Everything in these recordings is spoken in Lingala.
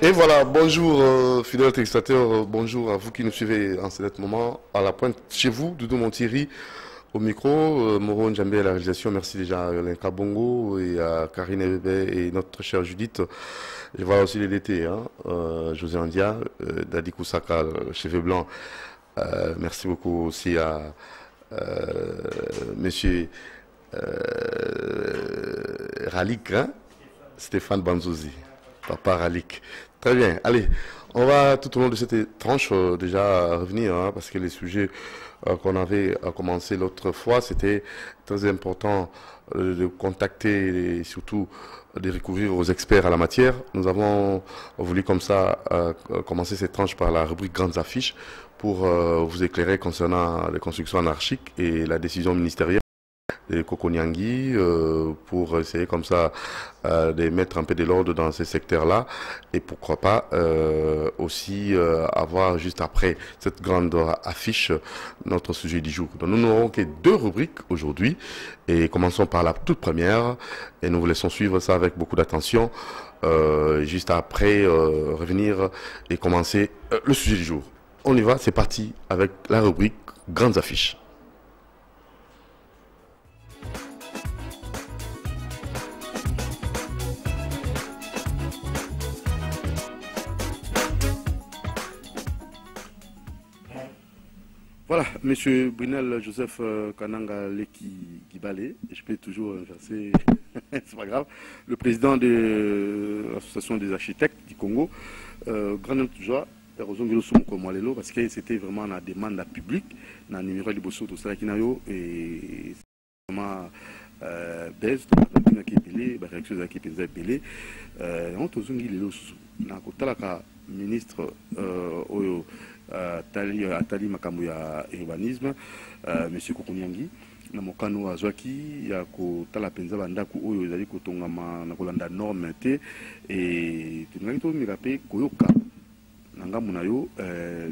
Et voilà, bonjour fidèles téléspectateurs, bonjour à vous qui nous suivez en ce moment. À la pointe chez vous, Doudou Montieri au micro, Moro Njambé à la réalisation. Merci déjà à Lenka Bongo et à Karine Ebebe et notre chère Judith. Je vois aussi les DT, hein, José Andia, Dadi Koussaka, le cheveu blanc. Merci beaucoup aussi à monsieur Ralik, hein, Stéphane Banzouzi. Papa Ralik. Très bien. Allez, on va tout au long de cette tranche déjà revenir, hein, parce que les sujets qu'on avait commencé l'autre fois, c'était très important de contacter et surtout de recourir aux experts à la matière. Nous avons voulu comme ça commencer cette tranche par la rubrique Grandes affiches pour vous éclairer concernant les constructions anarchiques et la décision ministérielle de Kokonyangui pour essayer comme ça de mettre un peu de l'ordre dans ces secteurs-là et pourquoi pas aussi avoir juste après cette grande affiche notre sujet du jour. Donc nous n'aurons que deux rubriques aujourd'hui et commençons par la toute première et nous vous laissons suivre ça avec beaucoup d'attention juste après revenir et commencer le sujet du jour. On y va, c'est parti avec la rubrique Grandes affiches. Voilà, monsieur Brunel Joseph Kananga Leki Gibale, je peux toujours inverser, c'est pas grave, le président de l'association des architectes du Congo, grand toujours, parce que c'était vraiment la demande publique, dans le numéro de Bosso, tout ça, et vraiment baisse, donc qui est belé, la réaction qui est belé, on a zungi les lots, na kotalaka ministre Atali makambo ya urbanisme monsieur Kokonyangui na mokano azwaki ya kotala penza bandako oyo ezali kotongama na kolanda norme te et tunaki to mirape koyoka na ngambo na yo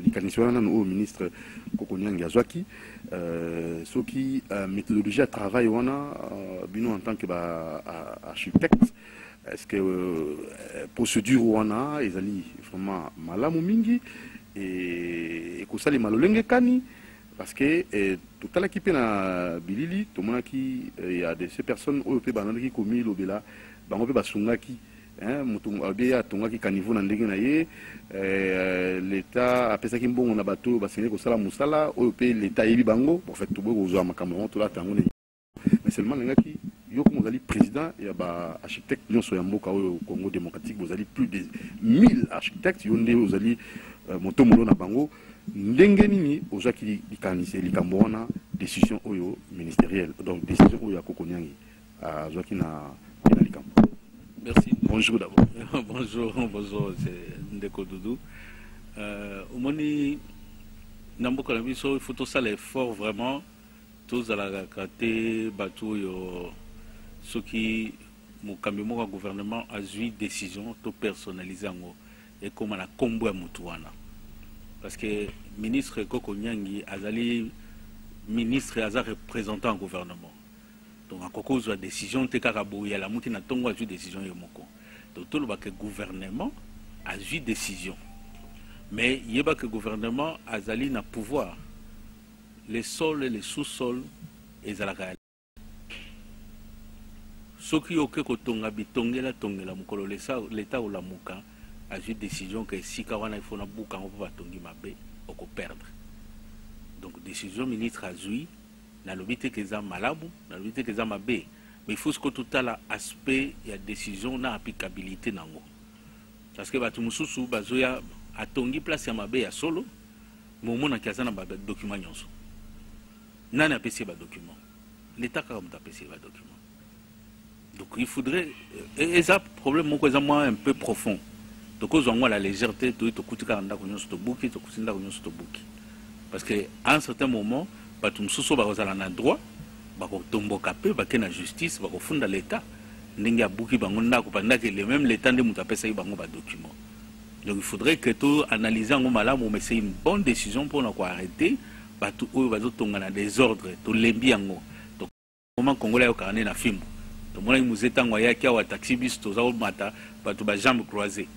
likanisi wana nanu oyo ministre Kokonyangui azwaki soki méthodologie à travail wana bino en tant que architecte. Est-ce que procédure wana ezali vraiment malamu mingi et que ça les malolenge kani parce que tout à l'équipe na bilili tout monde qui il y a de ces personnes au pe banana qui commis lobela bango pe basunga ki hein mutu abia tonga ki kanivo na ndenge na ye l'état apesa ki mbongo na bato basene ko sala musala au pe l'état yebi bango pour fait tout beau zo makambo to la tango mais seulement ngaki yo comme vous allez président et bah architecte nyonso ya mboka au Congo démocratique vous allez plus de 1000 architectes yonde vous allez motomolo na bango ndenge nini ozaki likanise likambo wana décision oyo ministérielle donc décision oyo ya Kokonyangui azwaki na likambo. Merci. Bonjour d'abord. bonjour c'est Ndeko Doudou. Omoni namboka na biso il faut tout ça l'effort vraiment tous à la kate batu yo ce qui mon camion gouvernement a eu décision to personnaliser ngo et comme na kombo ya mutu wana parce que ministre Kokonyangui azali ministre aza représentant au gouvernement donc à cause de la décision te karabo ya la muti na tongo a eu décision yo moko donc tout le que gouvernement a eu décision mais yeba que gouvernement azali na pouvoir les sols et les sous-sols et la réalité. Ce qui est ok kotonga bitongela tongela mukolo l'état ou la muka a eu décision que si kawana il faut na buka on peut tongi mabe oko perdre. Donc décision ministre a eu na lobité que za malabu, na lobité que za mabe, mais il faut que tout à l'aspect il y a décision na applicabilité nango. Parce que batu mususu bazoya atongi place ya mabe ya solo, momo na kiazana ba document nyonso. Nana PC ba document. L'État comme ta PC ba document. Donc il faudrait et ça problème mon cause moi un peu profond. Donc aux la légèreté to kutika nda ko nyonso to buki to kusinda ko nyonso to buki. Parce que à un certain moment ba tum soso ba kozala na droit ba ko tomboka pe ba ke na justice ba ko funda l'État ndenge buki bango ndako pendant que le même l'État nde muta pesa bango ba document. Donc il faudrait que tout analyser en malamu mais c'est une bonne décision pour nous arrêter batu oyo bazotonga na désordre to lembi yango to comment congolais yo karné na fimbo to mona muzetango ya kia wa taxi bis to za mata batu ba jambe croisée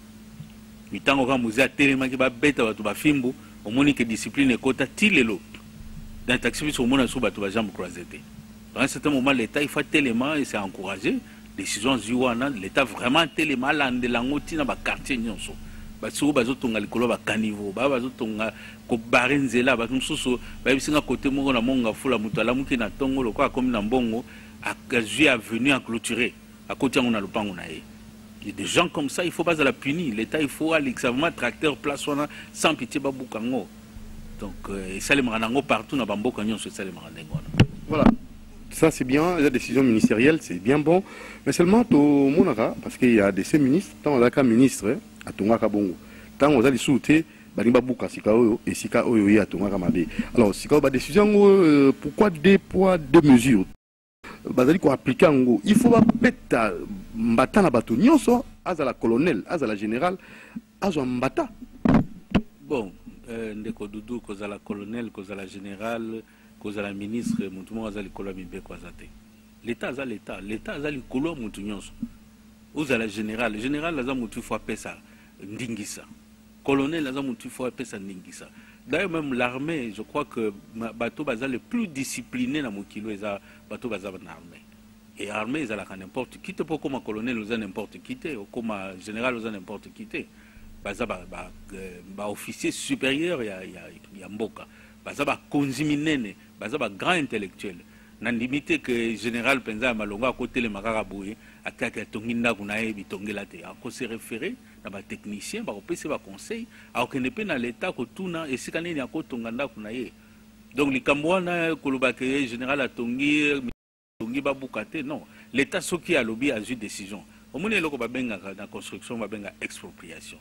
mitango ka muzi atelema ki ba beta bato ba fimbu omoni que discipline ekota tilelo dans taxi biso omona so bato ba jambe croisée. Dans un certain moment l'état il faut tellement et c'est encouragé décision ziwana l'état vraiment tellement landela ngoti na ba quartier nyonso baso bazotonga likolo ba caniveau bazotonga ko barinzela ba mususu ba bisinga côté moko na monga fula mutu alamuki na tongo lokwa comme na mbongo a venu à clôturer à côté on a le pango na ye. Il y a des gens comme ça, il faut pas la punir. L'État, il faut aller extrêmement tracteur place sans pitié baboukango. Donc, ça les maranango partout dans Bambo Canyon, c'est ça les maranango. Voilà, ça c'est bien, la décision ministérielle, c'est bien bon. Mais seulement, au Monara, parce qu'il y a des ministres, tant on a qu'un ministre, à Tongaka Bongo, tant on a des sous-té, Baniba Bouka, Sikao, et Sika Oyo, à Tongaka Mabé. Alors, Sikao, décision, pourquoi deux poids, deux mesures? Il faut pas péter mbata bato nyonso azala colonel azala général azwa mbata. Bon, ndeko dudu kozala colonel kozala général kozala ministre mutu mo azali kolwa mibe kwazate. L'état azali l'état azali kolwa mutu nyonso. Ozala général aza mutu faut pesa ndingisa. Colonel aza mutu faut pesa ndingisa. D'ailleurs, même l'armée, je crois que bateau baza le plus discipliné dans mon kilo, c'est bateau baza dans l'armée. Et l'armée, ils ont n'importe qui, pas comme un colonel, ils ont n'importe qui, ou comme un général, ils ont n'importe qui. Baza officier supérieur, il y a Mboka. Baza konziminene, baza grand intellectuel. Nan limité que général Penza Malonga à côté les macaraboué, à quelqu'un tonginda kunae bitongela te. À quoi se référer? Ba technicien ba opese ba conseil alors que ne peut dans l'état ko tuna et sikane ni ako tonganda kunaye donc les kamwana kolobake général atongi ba bukate non l'état soki a lobby a eu décision au moni eloko ba benga na construction ba benga expropriation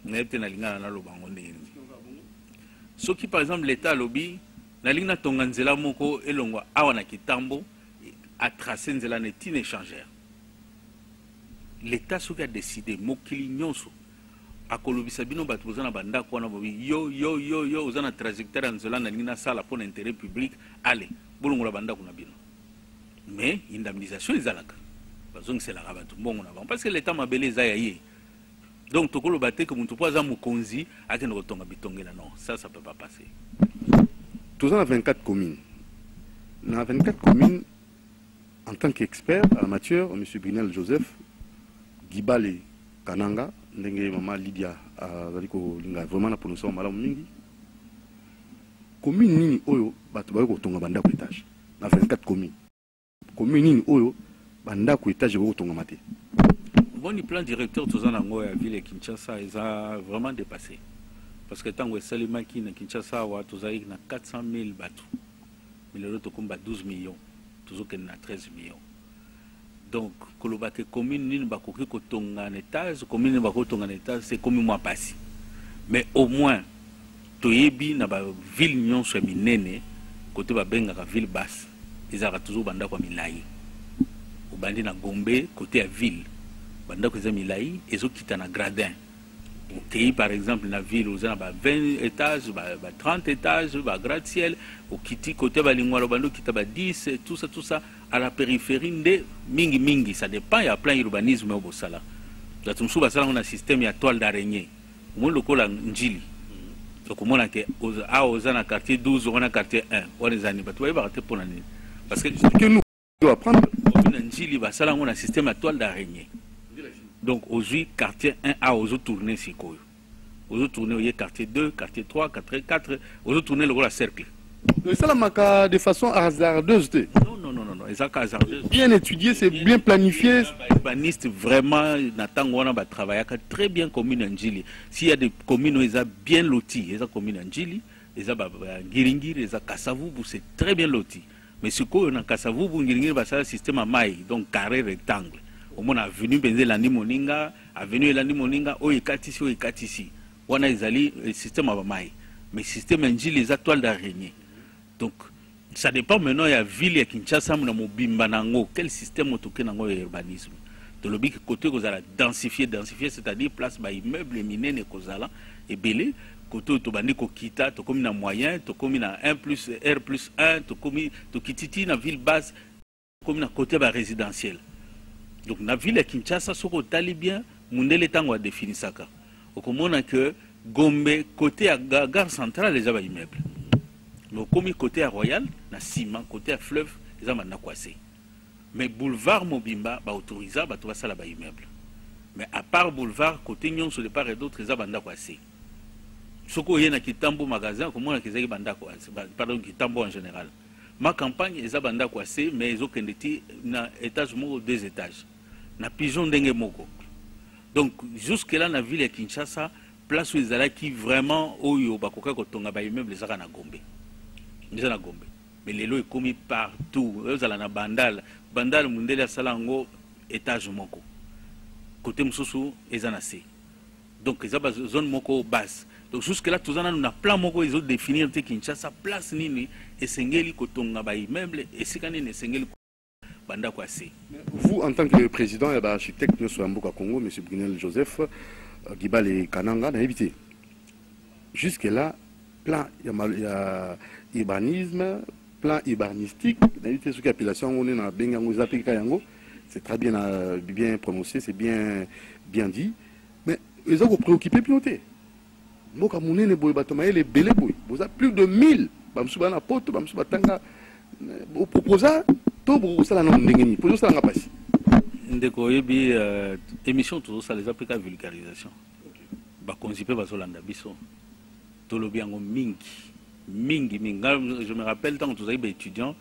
n'était na lingana na lobango ndeni soki par exemple l'état lobby na lingana tonganzela moko elongwa awa na kitambo a tracé nzela netine échangère. L'État a décidé, Mokili Nyonso, à Kolobisabino Batuzana Banda, yo, vous avez une trajectoire en Zola, n'a sala pour l'intérêt public, allez, Boulongola Banda Kunabino. Mais, indemnisation, ils allaient. C'est la rabat, bon, parce que l'État m'a belé Zayaye. Donc, Tokolo Baté, comme tu peux avoir Moukonzi, à quel retour à Bitongela, non, ça ne peut pas passer. Tous en 24 communes. Dans 24 communes, en tant qu'expert en matière, M. Brinel Joseph, Gibale Kananga, ndenge mama Lydia zaliko linga vraiment na prononciation malamu mingi. Commune nini oyo bato ba ko tonga banda ko étage. Na 24 communes. Commune nini oyo banda ko étage ko tonga mate. Bon, le plan directeur tozana ngo ya ville Kinshasa ils a vraiment dépassé. Parce que tango Salima ki na Kinshasa wa tozai na 400 000 bato. Mais le autre komba 12 millions. Toujours que na 13 millions. Donc, kolobake commune ni bakoki kotonga en étage, commune ni bakotonga en étage, c'est comme moi passé. Mais au moins, toyebi na ba ville nyonso minene, côté ba benga ka ville basse, ils ont toujours banda kwa milai. Au bandi na Gombe, côté à ville, banda kwa milai, ils ont quitté na gradin. Au pays par exemple na ville, ils ont 20 étages, 30 étages, gratte-ciel, au kiti côté ba lingwa bando kita ba 10, tout ça. À la périphérie de mingi, ça dépend, il y a plein d'urbanisme au Bossala. On a un système, il y a toile d'araignée. On a le Njili. Donc, on a un quartier 12, on a un quartier 1. On a des années. Parce que nous, on apprendre. Njili, on a un système à toile d'araignée. Donc, aujourd'hui, quartier 1A, on a tourné si quoi. On a tourné au quartier 2, quartier 3, quartier 4, on a tourné le cercle. Ça la de façon hasardeuse. Non. Bien étudié, c'est bien planifié. Les urbanistes vraiment travaillent très bien commune en Djili. S'il y a des communes où ils sont bien lotis, les communes en Djili, les Ngiringiri, les Kassavoubou, c'est très bien loti. Mais ce qu'on a Kassavoubou, Ngiringiri, c'est un système à maille, donc carré rectangle. Au moins, avenue Benzé-Landi Moninga, avenue Landi Moninga, Oekatisi. On a le système à maille. Mais le système en Djili, les toiles d'araignée. Donc, ça dépend maintenant, il y a ville, il y a Kinshasa, quel système autour de l'urbanisme. De l'objet côté que vous allez densifier, c'est-à-dire place par immeuble, mine, et belé, côté où tu as kita, tu as un moyen, tu as 1 plus R plus 1, tu as une ville basse, tu as un côté résidentiel. Donc, dans la ville de Kinshasa, ce que tu as bien, tu as défini ça. okomona que Gombe côté à gare centrale les aba immeuble. Mais comme côté à Royal na ciment côté à fleuve les aba na kwase. Mais boulevard Mobimba ba autorisa ba to basala ba immeuble. Mais à part boulevard côté nyon sur les part et d'autres les aba na kwase. Soko yena kitambo magasin komona kezaki banda kwase pardon kitambo en général. Ma campagne les aba na kwase mais ils ont kendeti na étage moko 2 étages. Na pigeon ndenge moko. Donc jusque là na ville de Kinshasa place où ils allaient qui vraiment oyo bakoka kotonga ba immeuble les na Gombe. Ils na Gombe. Mais les lots est commis partout. Ils allaient na Bandal. Bandal mundele salango étage moko. Côté mususu ils en assez. Donc ils ont zone moko basse. Donc jusque là tous en a plan moko ils ont définir te Kinshasa place nini et sengeli kotonga ba immeuble et sikani ne sengeli banda kwase. Vous en tant que président et architecte de Mboka Congo, M. Brunel Joseph Gibale Kananga n'a évité. Jusque là, plan il y a urbanisme, plan urbanistique, n'a évité ce qu'appellation on est dans Bengango Zapi Kayango, c'est très bien prononcé, c'est bien dit, mais ils ont préoccupé piloter. Mboka Moune ne boy batoma les belé boy, vous avez plus de 1000, bamsuba na poto, bamsuba tanga, au proposa, tout pour ça la non ndengeni, pour ça la ngapasi. Ndeko yebi émission tout ça les applica vulgarisation. Ba konzipe ba solanda biso. Tolobi yango mingi. Je me rappelle tant que tous les étudiants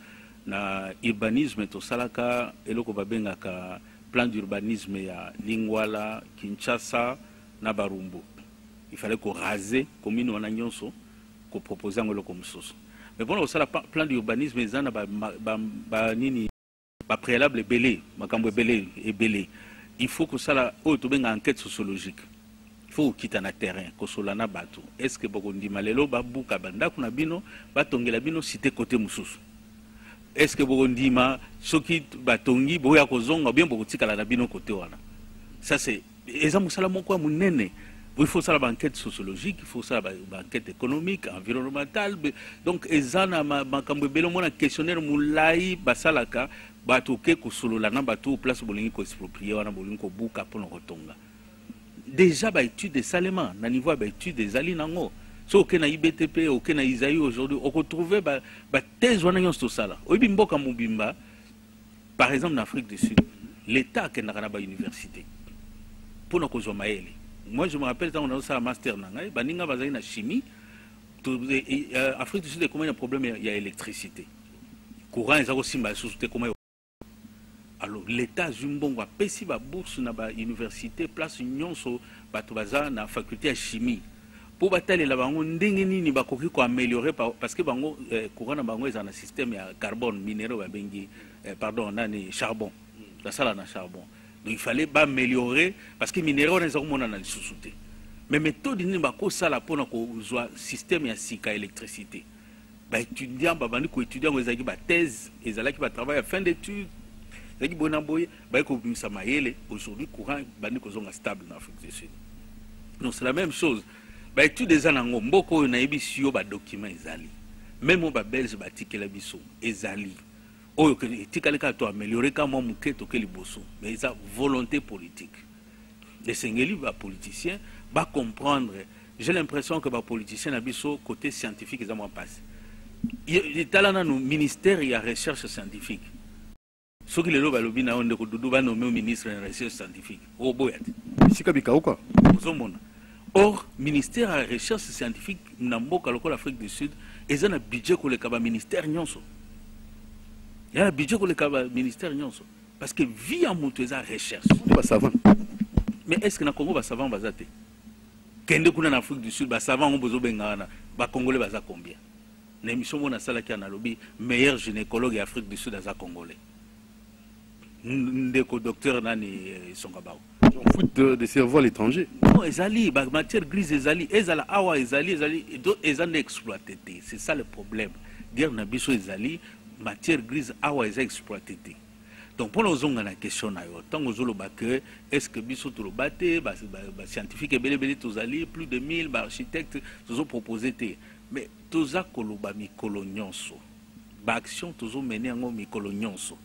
na urbanisme to salaka eloko babenga ka plan d'urbanisme ya Lingwala, Kinshasa na Barumbu. Il fallait qu'on rase commune wana nyonso ko proposer ngolo comme source. Mais bon au sala plan d'urbanisme ezana ba nini ba préalable belé, makambo belé et belé. Il faut que ça la auto benga enquête sociologique. Il faut quitter na terrain ko solana bato. Est-ce que boko ndima lelo ba buka banda kuna bino batongela bino cité côté mususu. Est-ce que boko ndima soki batongi boya ko zonga bien boko tikala na bino côté wana. Ça c'est exemple sala moko munene. Il faut ça enquête sociologique, il faut ça enquête économique, environnementale. Donc ezana makambo belo mona questionnaire mulai basalaka bato ke ko solo la na bato place bolingi ko exproprier wana bolingi ko buka pour le retonga. Déjà ba étude des salements na niveau ba étude des ali nango. So ke na IBTP o ke na Isaïe aujourd'hui on retrouver ba thèse wana nyonso to sala. Oyibi mboka mobimba par exemple en Afrique du Sud, l'état ke na ba université. Pour na ko zo maele. Moi, je me rappelle quand on a eu ça un master, baninga bazali na chimie. Afrique du Sud, comment il y a un problème, il y a électricité. Courant, ils ont aussi comment. Alors, l'État Zumbongo a payé la bourse na ba université, place union sur Batobaza na faculté de chimie. Pour batailler la bango ndengeni ni bakoki ko améliorer parce que bango courant na bango ils ont un système ya carbone minéraux ba bengi pardon nani charbon. La salle na charbon. Donc il fallait améliorer parce que les minéraux ne sont pas sous-soutés. Mais méthode ni bako sala pona ko zwa système ya sika électricité. Ba étudiant ba bandi ko étudiant ko ezaki ba thèse, ezalaki ba travail à fin d'études. Ezaki bonamboye ba ko bimisa mayele aujourd'hui courant bandi ko zonga stable en Afrique du Sud. Donc c'est la même chose. Ba étude des anango mboko na yebi ba document ezali. Même ba belge ba tikela biso ezali. Oh, tikaleka to améliorer quand même muketo ke liboso mais ça volonté politique les sengeli ba politiciens va comprendre. J'ai l'impression que ba politiciens na biso côté scientifique ils ont passé il talana no ministère ya recherche scientifique ce qui le loba lobi na onde ko dudu ba nommé ministre de recherche scientifique oh boyati sika bikao quoi ozomona. Or ministère de recherche scientifique na mboka lokola Afrique du Sud ezana na budget ko le kaba ministère nyonso. Il y a un budget pour le ministère nyonso parce que via monteza recherche ba savant. Mais est-ce que na Congo ba savant bazate kende kuna na Afrique du Sud ba savant on bozo bengana ba congolais baza combien na émission mona sala ki na lobby meilleur gynécologue Afrique du Sud aza congolais ndeko docteur nani Songabao on fout de cerveau à l'étranger. Non ezali ba matière grise ezali ezala awa ezali ezana exploité. C'est ça le problème. Guerre na biso ezali matière grise awa est exploitée. Donc pour nous on a la question na yo tant ozolo ba que est-ce que biso to baté ba scientifique et belé tous ali plus de 1000 ba architectes tous ont proposé mais tous a koloba mikolo nyonso ba action tous ont mené ngo mikolo nyonso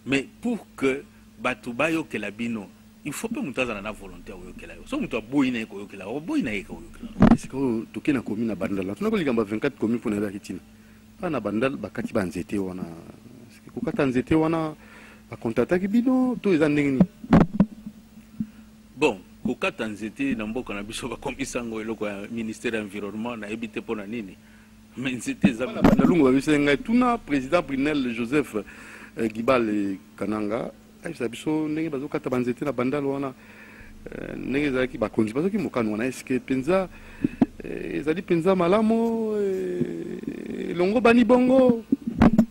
mais pour que batuba yo que la bino il faut pas monter dans la volonté oyokela yo so mutu aboyi na oyokela oboyi na yeka oyokela est-ce que toke na commune na bandala tuna ko ligamba 24 commune pour na kitina na bandala bakati banzete wana est-ce que kokata nzete wana ba kontataki bino to eza ndenge ni bon kokata nzete na mboka na biso ba komisango eloko ya ministère de l'environnement na ebité pona nini mais nzete za bandala lungu ba bisenga tuna président Brunel Joseph Gibal Kananga ayisa biso ndenge bazokata banzete na bandala wana ndenge ezalaki bakonzi bazoki mokano wana eske penza ezali penza malamo longo bani bongo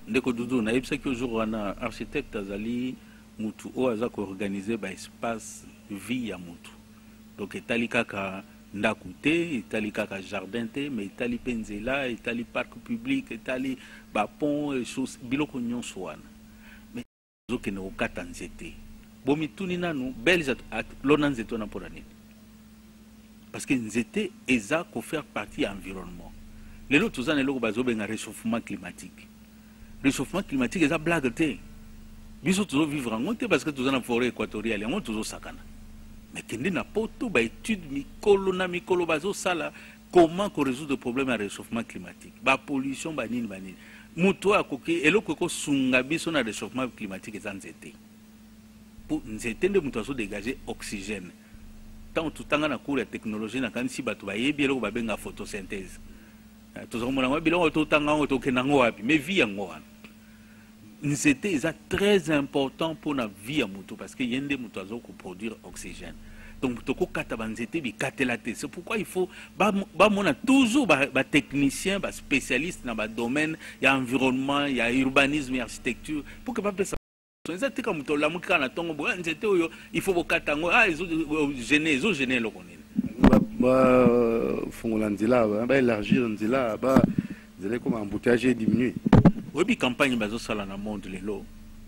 ndeko dudu na yebisaki ojour wana architecte azali mutu oyo aza koorganize baespace vie ya mutu donc etali kaka ndako te etali kaka jardin te mais etali mpe nzela etali parc public etali bapont chose biloko nyonso wana mais ozokende kokata nzete bomituni nanu belge lona nzete wana mpona nini parce que nzete eza kofaire partie ya environnement lelo toza na eloko bazobenga réchauffement climatique eza blague te biso tozovivre yango te parce que toza na forêt équatoriale yango tozosakana mais kende na poto baétude mikolo na mikolo bazosala comment korésoudre problème ya réchauffement climatique bapollution banini moto akoki eloko ekosunga biso na réchauffement climatique eza nzete po nzete nde moto azodégage oxygène ntango totanga na cours ya technologie nakanisi bato bayebi eloko babenga photosynthèse tozakomona yango biloko totanga yango tokenda yango wapi mais vie yango wana nzete eza très important pour la vie ya moto parce que yende moto azokoproduire oxygène donc tokokata banzete bikatela te c'est pourquoi il faut bamona toujours batechnicien baspécialiste na badomaine ya environnement ya urbanisme ya architecture pour que bapesa eza tika moto olamuki kaka na ntongo boya nzete oyo il faut bokata yango ezogene eloko nini bafongola nzela baélargir nzela nzela ekoma embouteillage diminue oui campagne bazosala na monde lelo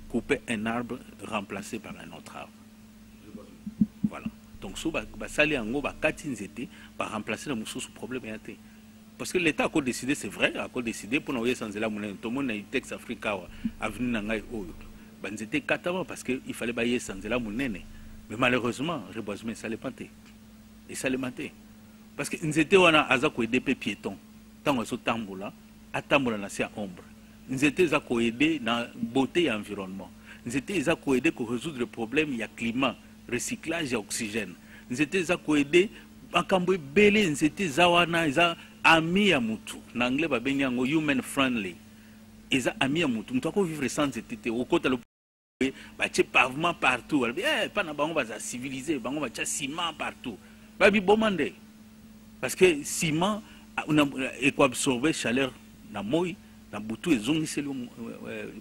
couper un arbre remplacé par un autre arbre voilà donc so basali yango bakati nzete remplacer le mosusu problème ya te parce que l'état a décidé c'est vrai a décidé pour na yesa nzela monene to mona Itex Africa wa avenue na ngai oyo banzete katama parce que il fallait bailler sans nzela monene mais malheureusement reboisement ça l'épanté et ça l'épanté parce que nzete wana aza ko aider piéton tango so tambola atambola na sia ombre nzete za ko aider na beauté ya environnement nzete za ko aider ko résoudre le problème ya climat recyclage ya oxygène nzete za ko aider makambo ebele nzete za wana eza ami ya mutu na anglais babengi yango human friendly eza ami ya mutu mutu ako vivre sans nzete te okota le batie pavement partout pas na bango baza civilisé bango batia ciment partout babi bomande parce que ciment ekoabsorbe chaleur na moi na butu ezongiseli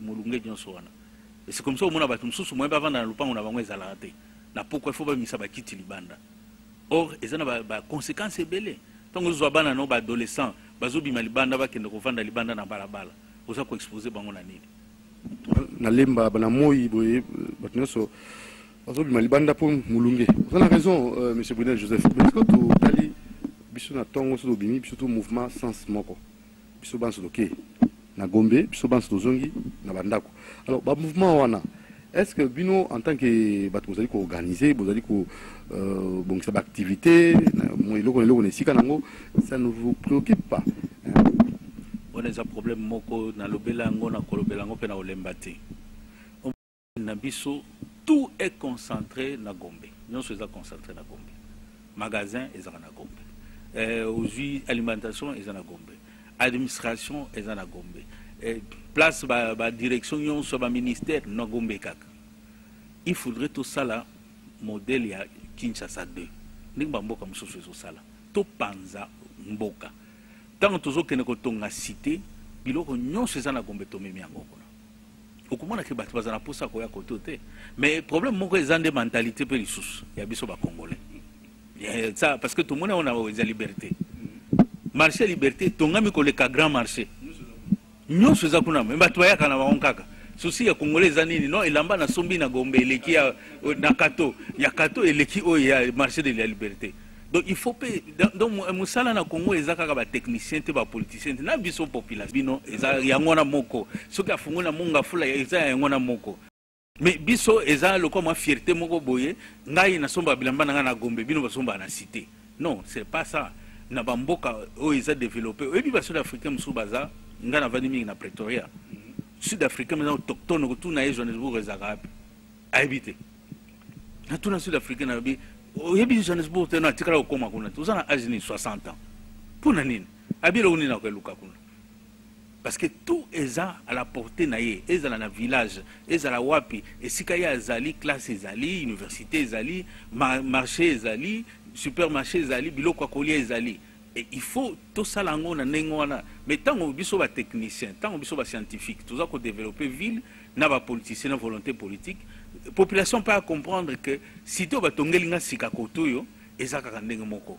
molunge nyonso wana et c'est comme ça omona bato mosusu moye bavanda na lupango na bango ezalaka te na pourquoi il faut bamisa bakiti libanda or eza na baconséquence ebele ntango ozwa bana no baadolescent bazobima libanda bakende kovanda libanda na balabala oza koexpose bango na nini na lemba bana moi boye bato nyonso bazobima libanda mpo molunge oza na raison monsieur Brunel Joseph parce que totali biso na ntongo so tobimi biso to mouvement sens moko biso banso toke na Gombe biso banso tozongi na bandako alors ba mouvement wana est-ce que bino en tant que bato bozali ko organiser bozali ko bongisa ba activité mo eloko nesika nango ça ne vous préoccupe pas on a un problème moko na lobela ngo na kolobela ngo pe na olemba te na biso tout est concentré na Gombe nyonso eza concentré na Gombe magasin eza na Gombe aux alimentation eza na Gombe administration eza na Gombe place ba direction nyonso ba ministère na Gombe kaka il faudrait tout ça là modèle ya Kinshasa 2 ndimba mboka mosusu ezosala to panza mboka tango tozokende kotonga cité biloko nyonso eza na Gombe tomemi yango kuna okomona ke bato bazana posa koya koto te mais problème moko eza nde mentalité pe lisusu ya biso ba congolais ça parce que tout le monde on a la liberté marché liberté tongami koleka grand marché nyonso eza kuna me bato bayaka na bango kaka souci ya congolais eza nini non elamba na sombi na Gombe eleki na kato ya kato eleki oyo ya marché de la liberté donc il faut donc musala na Congo eza kaka ba technicien te ba politicien te na biso population bino eza yango na moko soki afungo na monga fula eza yango na moko mais biso eza loko ma fierté moko boye ngai na somba bilamba na Gombe bino basomba na cité. Non, c'est pas ça. Na bamboka o eza développé. Et puis ba sud-africain musu baza ngana vani mingi na Pretoria. Sud-africain mais autochtone ko tuna e Johannesburg ezaka a habiter. Na tuna sud-africain na bi o yebi Johannesburg tena tikala okoma kuna. Tuzana ajini 60 ans. Puna nini? Abilo uni na ko luka kuna. Parce que tout est à la portée naïe, est à la village, est à la wapi, et si qu'il y a zali, classe zali, université zali, marché zali, supermarché zali, bilo kwa collier zali. Et il faut tout ça là on a n'engona. Mais tant on biso ba technicien, tant on biso ba scientifique, tout ça qu'on développer ville, n'a pas politicien, n'a volonté politique, population pas à comprendre que si tu vas tongelinga sikakotoyo, ezaka kandenga moko.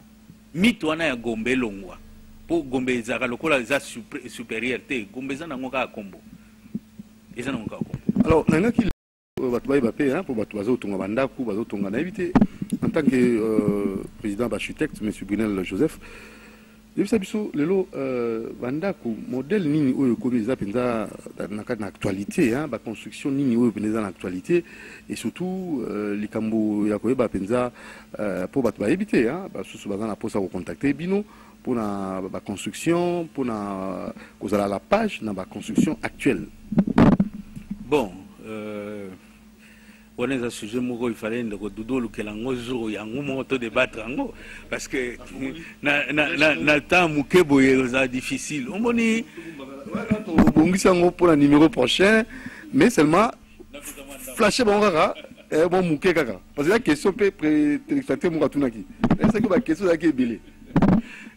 Mito wana ya Gombe longwa. Pour Gombe ezaka lokola eza supérieur te Gombe eza nango ka kombo eza nango ka kombo. Alors nanga ki batu bayi bape hein pour batu bazo tonga bandaku bazo tonga na éviter en tant que président architecte monsieur Brunel Joseph depuis biso lelo bandaku modèle nini oyo ko eza penza na actualité hein ba construction nini oyo penza na actualité et surtout likambo ya ko ba penza pour batu bayi éviter hein ba susu baza na posa ko contacter bino pour la construction, pour la page, dans la construction actuelle. Bon, on est à ce sujet, il fallait que l'ango jour il y a un moment de débattre parce que na temps mukebo est difficile. On dit pour le numéro prochain, mais seulement flasher bon rara et bon muke kaka parce que la question peut téléspectateur mukatunaki. C'est que la question là qui est belée.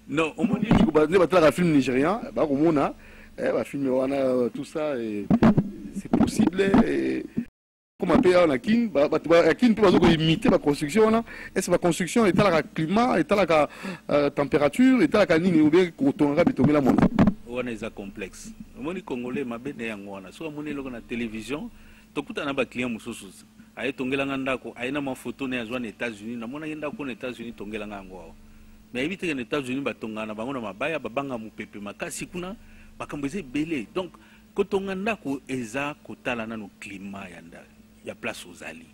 Non, on m'a dit que un film nigérien, film tout ça, c'est possible. Comme on peut la kin, peut imiter la construction. Est-ce que la construction est à la climat, est à la température, est à la nini ou bien qu'on tournera bétonner la montre. On est complexe. On dit Congolais, ma bête est en soit on est là la télévision, tout le monde a un client moussous. Aïe tongela ngandako, aïe na ma photo né aux États-Unis, na mona yenda aux États-Unis tongela ngangwa. Mais éviter que les États-Unis batongana bango mabaya babanga mupepe makasi kuna bakamboze belé. Donc quand on anda ko eza kotala na no climat yanda ya place aux ali.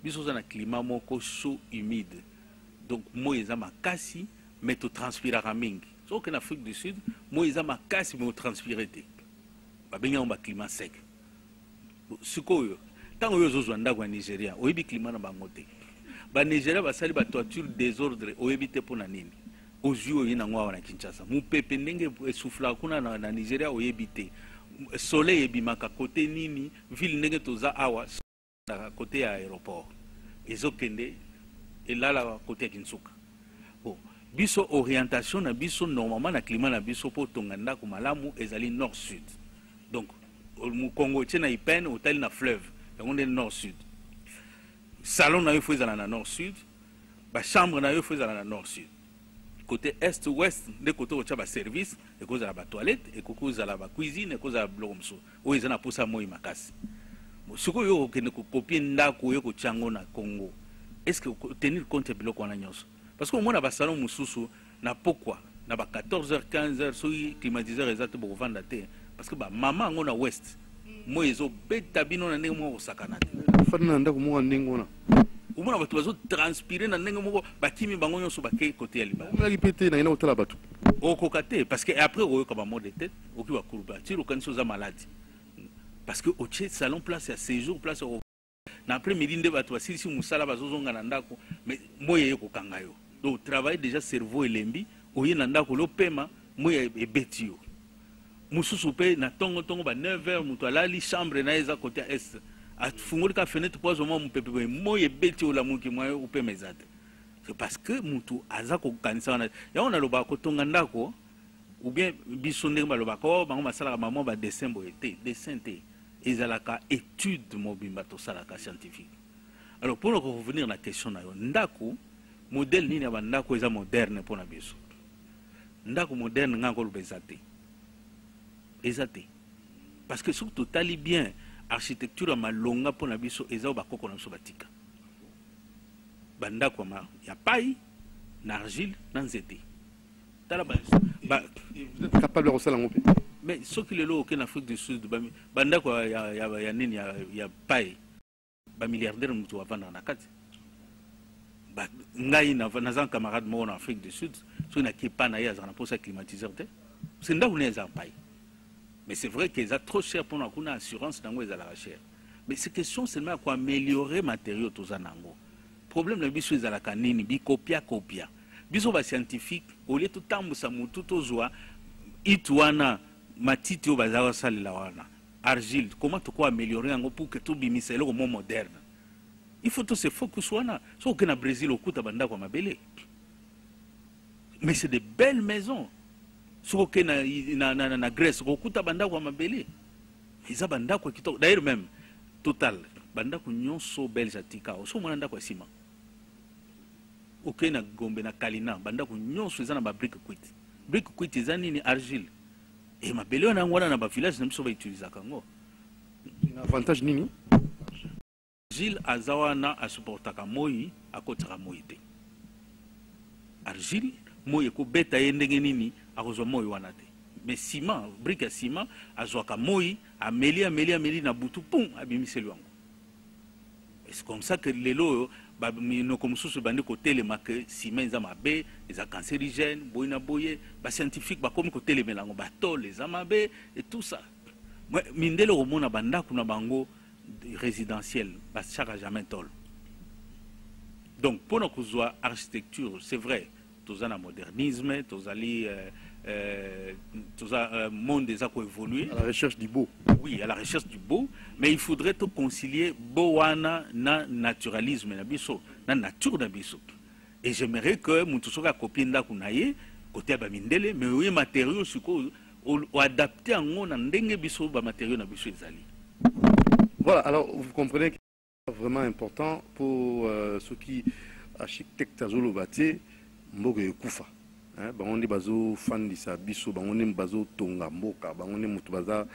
Biso za na climat moko chaud humide. Donc mo eza makasi mais to transpirera mingi. So que en Afrique du Sud, mo eza makasi mais to transpirer te. Ba benga on ba climat sec. Sikoyo tant oyo zo anda ko Nigeria, oyebi climat na bango te. Ba Nigeria ba sali ba toiture désordre oyebi te pona nini. Aux yeux il y a un Kinshasa mu pepe ndenge souffla kuna na Nigeria oyebite soleil ebimaka côté nini ville ndenge toza awa côté aéroport ezokende elala côté Kinsuka. Bon biso orientation na biso normalement na climat na biso po tonganda ko malamu ezali nord sud. Donc mu Congo tena ipene otali na fleuve yango nde nord sud. Salon na yo faut ezala na nord sud, ba chambre na yo faut ezala na nord sud. Côté est ouest de côté où tu as service et cause à la toilette et cause à la cuisine et cause à blomso où ils en a pour ça moi makasi ce que yo que ne copie ndako yo ko chango na Congo est-ce que tenir compte de bloc on a nyos parce que moi na ba salon mususu na pourquoi na ba 14h 15h so climatiseur exact pour vendre té parce que ba maman on a ouest moi ils ont beta bino na ndenge mo sakana fa na ndako mo ndengona au moins tu vas transpirer dans n'importe moko bakimi bango nyonso baké côté ya liba on a répété na ina otala batu au kokate parce que après oyo ka ba mot de tête oki wa kuruba ti lo kanso za maladie parce que au chez salon place ya séjour place na après midi nde batu basisi musala bazozonga na ndako mais moye yeko kanga yo donc travail déjà cerveau elembi oye na ndako lo pema moye ebetio mususu pe na tongo ba 9h mutu alali chambre na eza côté est a fungoli ka fenêtre pour au moins mon pepe moye beti o la muki moye ou pe mezate c'est parce que mutu aza ko kanisa na ya on a loba ko tonga ndako ou bien biso ndenge ba loba ko bango masala maman ba dessin boyete dessin te ezalaka étude mobimba to sala ka scientifique. Alors pour revenir à la question na yo ndako modèle nini ba ndako eza moderne pour na biso ndako moderne ngako lubezate ezate parce que surtout tali bien architecture malonga pour na biso eza ba koko na biso batika bandako ma ya paille na argile na nzete tala ba capable de resala ngopé mais ce qui le lo en Afrique du Sud bandako ya nini ya paille milliardaire mutu avanda na kati ngai naza camarade moko en Afrique du Sud soki naki epa na ye azala na mposa climatiseur te c'est ndako ne eza pai mais c'est vrai qu'eza trop cher mpona kuna assurance nango ezalaka cher mais c'est question seulement ya koaméliorer matériau toza nango problème na biso ezalaka nini bikopia biso bascientifique olie totambusa mutu tozwa itu wana matiti oyo baza basalela wana argile comment tokoaméliorer yango pour que tobimisa eloko mo moderne il faut tout se focus wana so que na Brésil okuta bandako mabele mais c'est de belles maisons so que na Grèce okuta bandako mabele eza bandako kitoko d'ailleurs même total bandako nyonso belge atika so mona ndako sima ok na Gombe na Kalina bandako nyonso eza na ba brique cuite eza nini argile et mabele wana ngwana na ba village na biso ba utiliser kango na avantage nini argile azawana asupportaka moi akotaka moi te argile moi ekobeta ye ndenge nini akozwa moi wana te mais ciment brique ya ciment azwaka moi ameli na butu pum abimiseli yango c'est comme ça que lelo minoko mosusu bandi kotelema ke ciment eza mabe eza cancérigène boye na boye bascientifique bakomi kotelemela yango batole eza mabe et tout ça mindele komona bandako na bango résidentiel bachaka jamais tol donc pour nous architecture c'est vrai tous un modernisme tous ali tous un monde déjà évolué à la recherche du beau oui à la recherche du beau mais il faudrait tout concilier boana na naturalisme na biso na nature na biso et j'aimerais que mutu soka copie ndako na ye côté ba mindele mais oui matériaux siko ou adapter en na ndenge biso ba matériaux na biso ezali. Voilà, alors vous comprenez que c'est vraiment important pour ceux qui architectes azolo bâti mboka ekufa. On est bazo fan de sa biso, on est bazo tonga mboka, on est mutu baza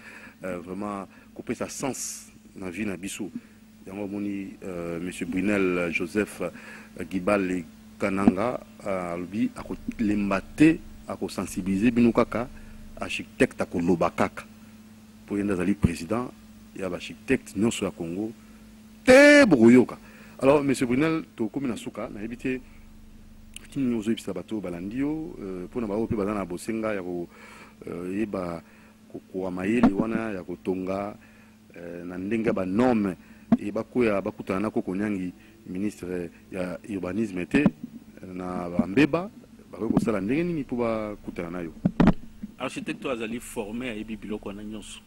vraiment couper sa sens dans vie na biso. Yango moni monsieur Brunel Joseph Gibal Kananga albi akolembate akosensibiliser bino kaka architecte akoloba kaka pour yenda zali président il y a l'architecte nyonso ya Congo te boyoka. Alors monsieur Brunel to komi na suka na ebité tini ozo ebisa bato balandio pour na ba ope bazana bosenga ya ko yeba ko mayele wana ya kotonga na ndenga ba norme et bakoya bakutana na koko nyangi ministre ya urbanisme te na bambeba bako sala ndenge nini pour bakutana nayo architecte azali formé à yebi biloko na nyonso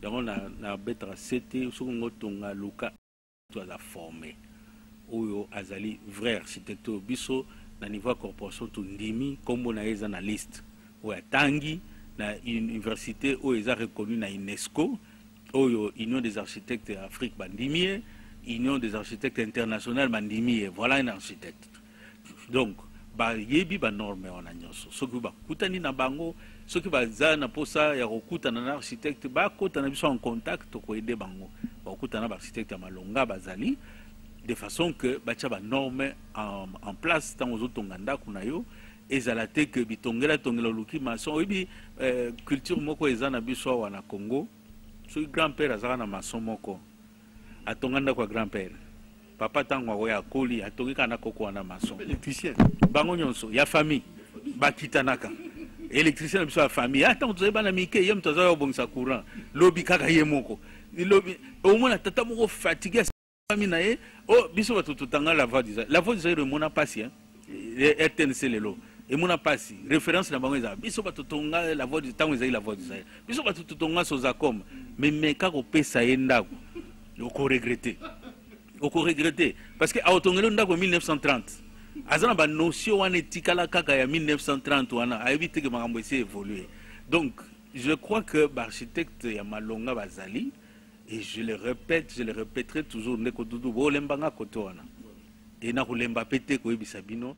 donc na betra cete sokongo tonga luka to aza formé oyo azali vrai architecte biso na niveau ya corporation to ndimi kombo na eza na liste oyo atangi na université oyo eza reconnue na UNESCO oyo Union des architectes Afrique bandimie Union des architectes internationaux bandimie voilà un architecte donc ba yebi ba norme wana nyonso soki ba kutani na bango soki baza na posa ya kokutana na architecte bakotana biso en contact ko aider bango bakutana ba architecte ya malonga bazali de façon que bacha ba norme en place tant aux tonga ndako na yo ezala te que bitongela luki maçon obi culture moko eza na biso wana Congo soki grand-père azaka na maçon moko atonga ndako ya grand-père papa tango akoya akoli atongi kana koko wana maçon électricien bango nyonso ya famille bakitanaka électricien na biso ya famille ata tozoyeba na mike ye moto aza yobongisa courant lobi kaka ye moko lobi omona tata moko fatigué famille na ye o biso bato totanga la voix d'Israël emona pasi RTNC lelo emona pasi référence na bango eza biso bato tonga la voix du tango ezali la voix d'Israël biso bato totonga sozacom mais meka kopesa ye ndako oko regretter parce que aotongelo ndako 1930 azana ba notion wana etikala kaka ya 1930 wana ayebi te que makambo esi évoluer donc je crois que l'architecte ya malonga bazali et je le répéterai toujours ndeko dudu bolembanga koto wana et na kolemba pete ko yebisa bino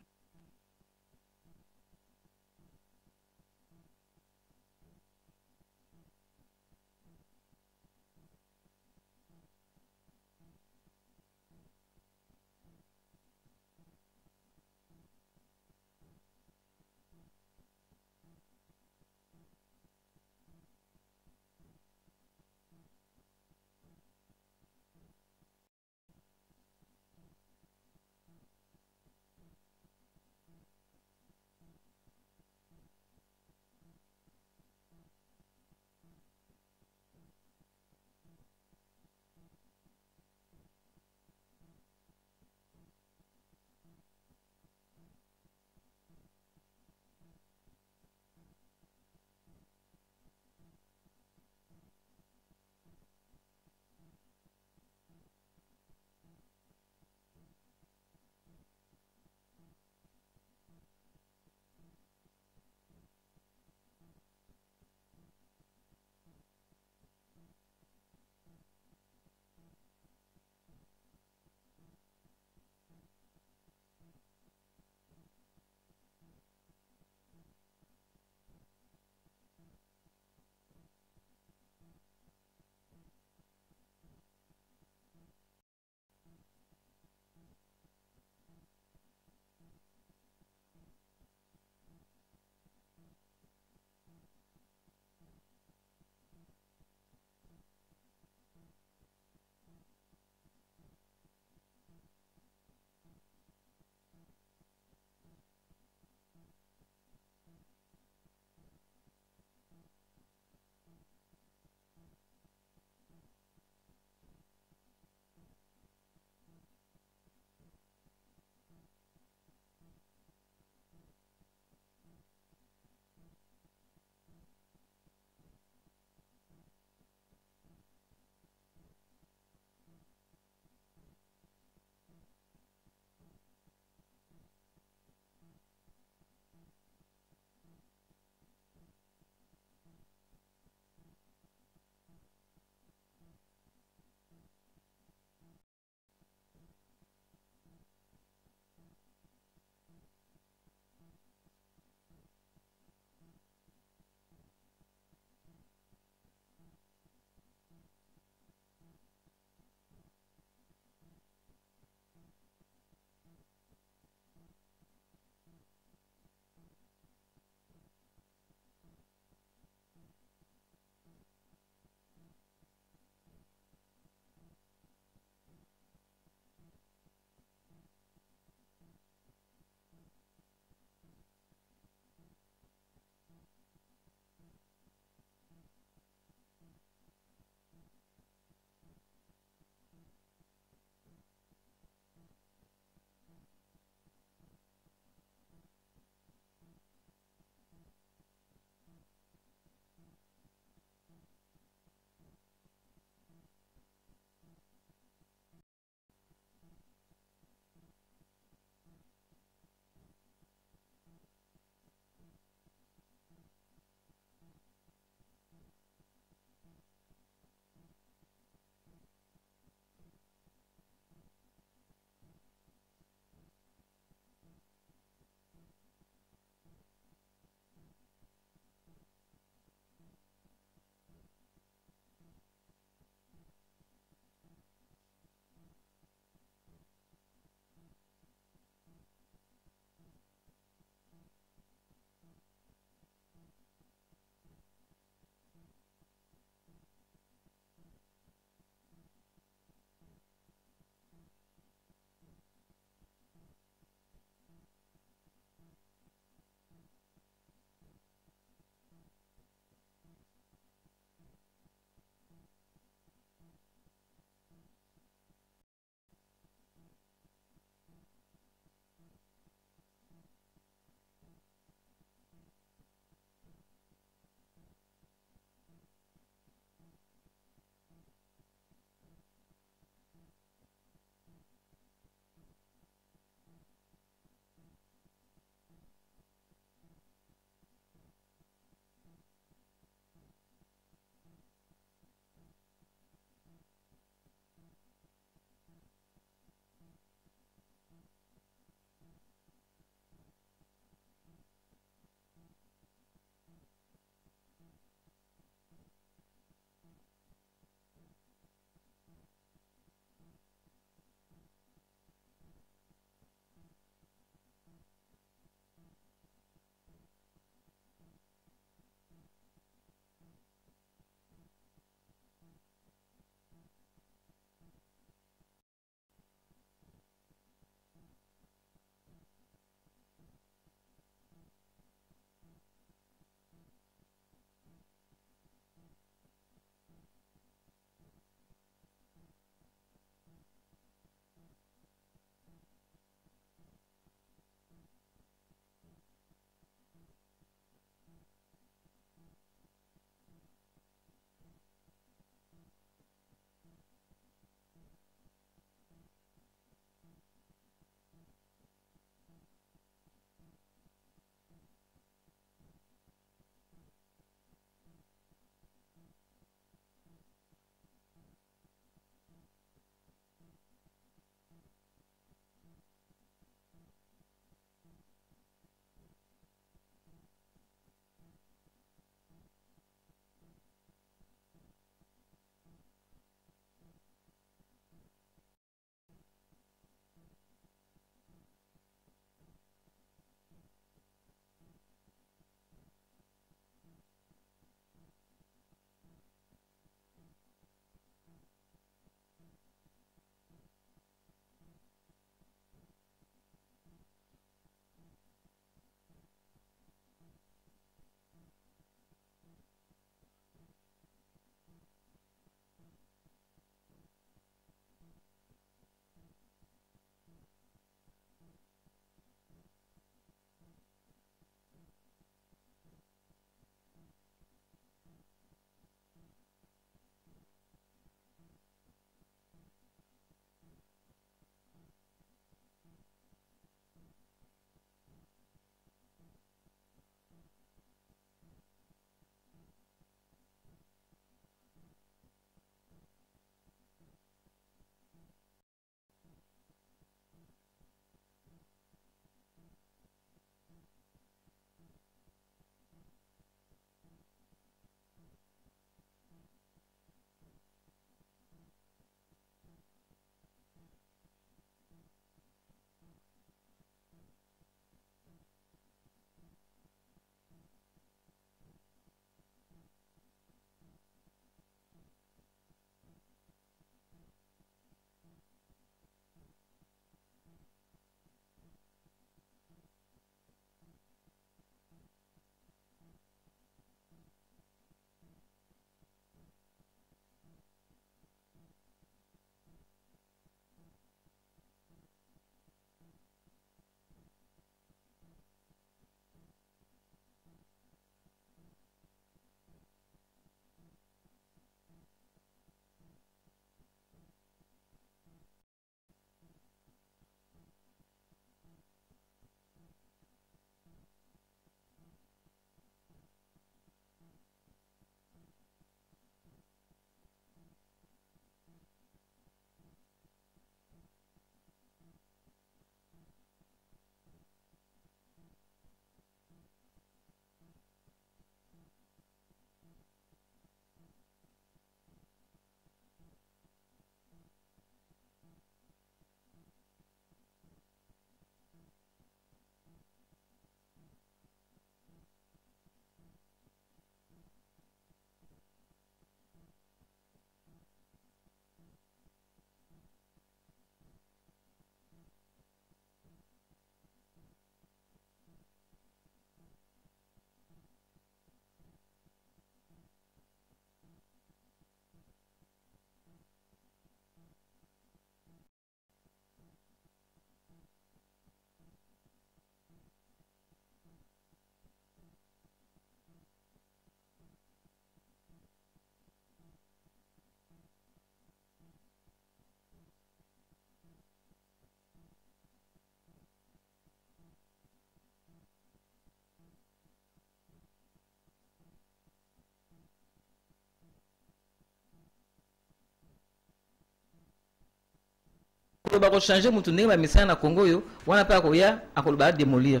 va changer mon tourner ma message na Congo yo wana pa ko ya akoloba démolir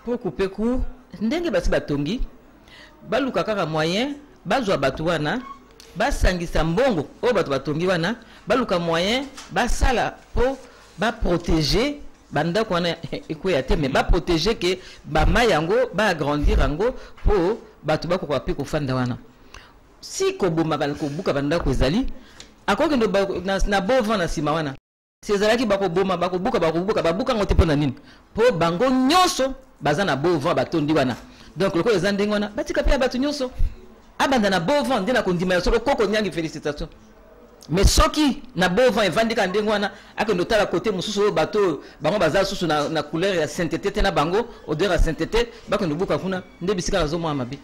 pour couper court ndenge basi batongi baluka kaka moyen bazwa batu wana basangisa mbongo o batu batongi wana baluka moyen basala po ba protéger banda ko wana ekoya te mais ba protéger que ba mayango ba agrandir yango po batu bako kwa piko fanda wana si ko boma bal ko buka banda ko ezali akoki ndo na bovan na sima wana sezalaki bako boma bako buka babuka ngote pona nini po bango nyonso baza na bovan batondi wana donc loko ezandenge wana batika pe batu nyonso abanda na bovan ndena kondima ya solo koko nyangi félicitations mais soki na bovan evandika ndenge wana akendo tala côté mususu bato bango baza susu na couleur ya sainteté te na bango odeur ya sainteté bakendo buka kuna nde bisika nazo mwa mabe.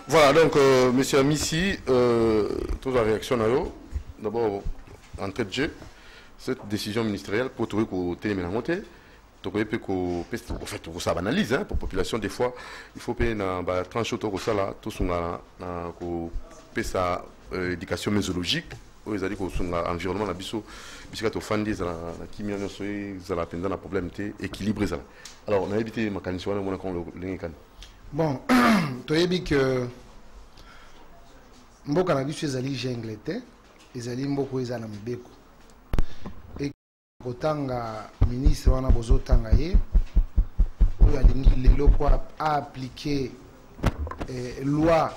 Voilà donc monsieur Amissi toute la réaction à eux d'abord entrée de jeu cette décision ministérielle pour trouver qu'au téléménamonté en fait pour ça analyse hein pour population des fois il faut payer na ba tranche autour ça là tout son na ko pesa éducation mésologique aux ali ko son environnement na biso bisika to fandi za na kimia no soy za la penda na problème té équilibré ça alors on a évité makanisi wana mona kon le kan bon to yebi que mboka na biso ezali jungle te ezali mboko ezana mbeko kotanga ministre wana bozotanga ye oyo alingi lelo kwa appliquer loi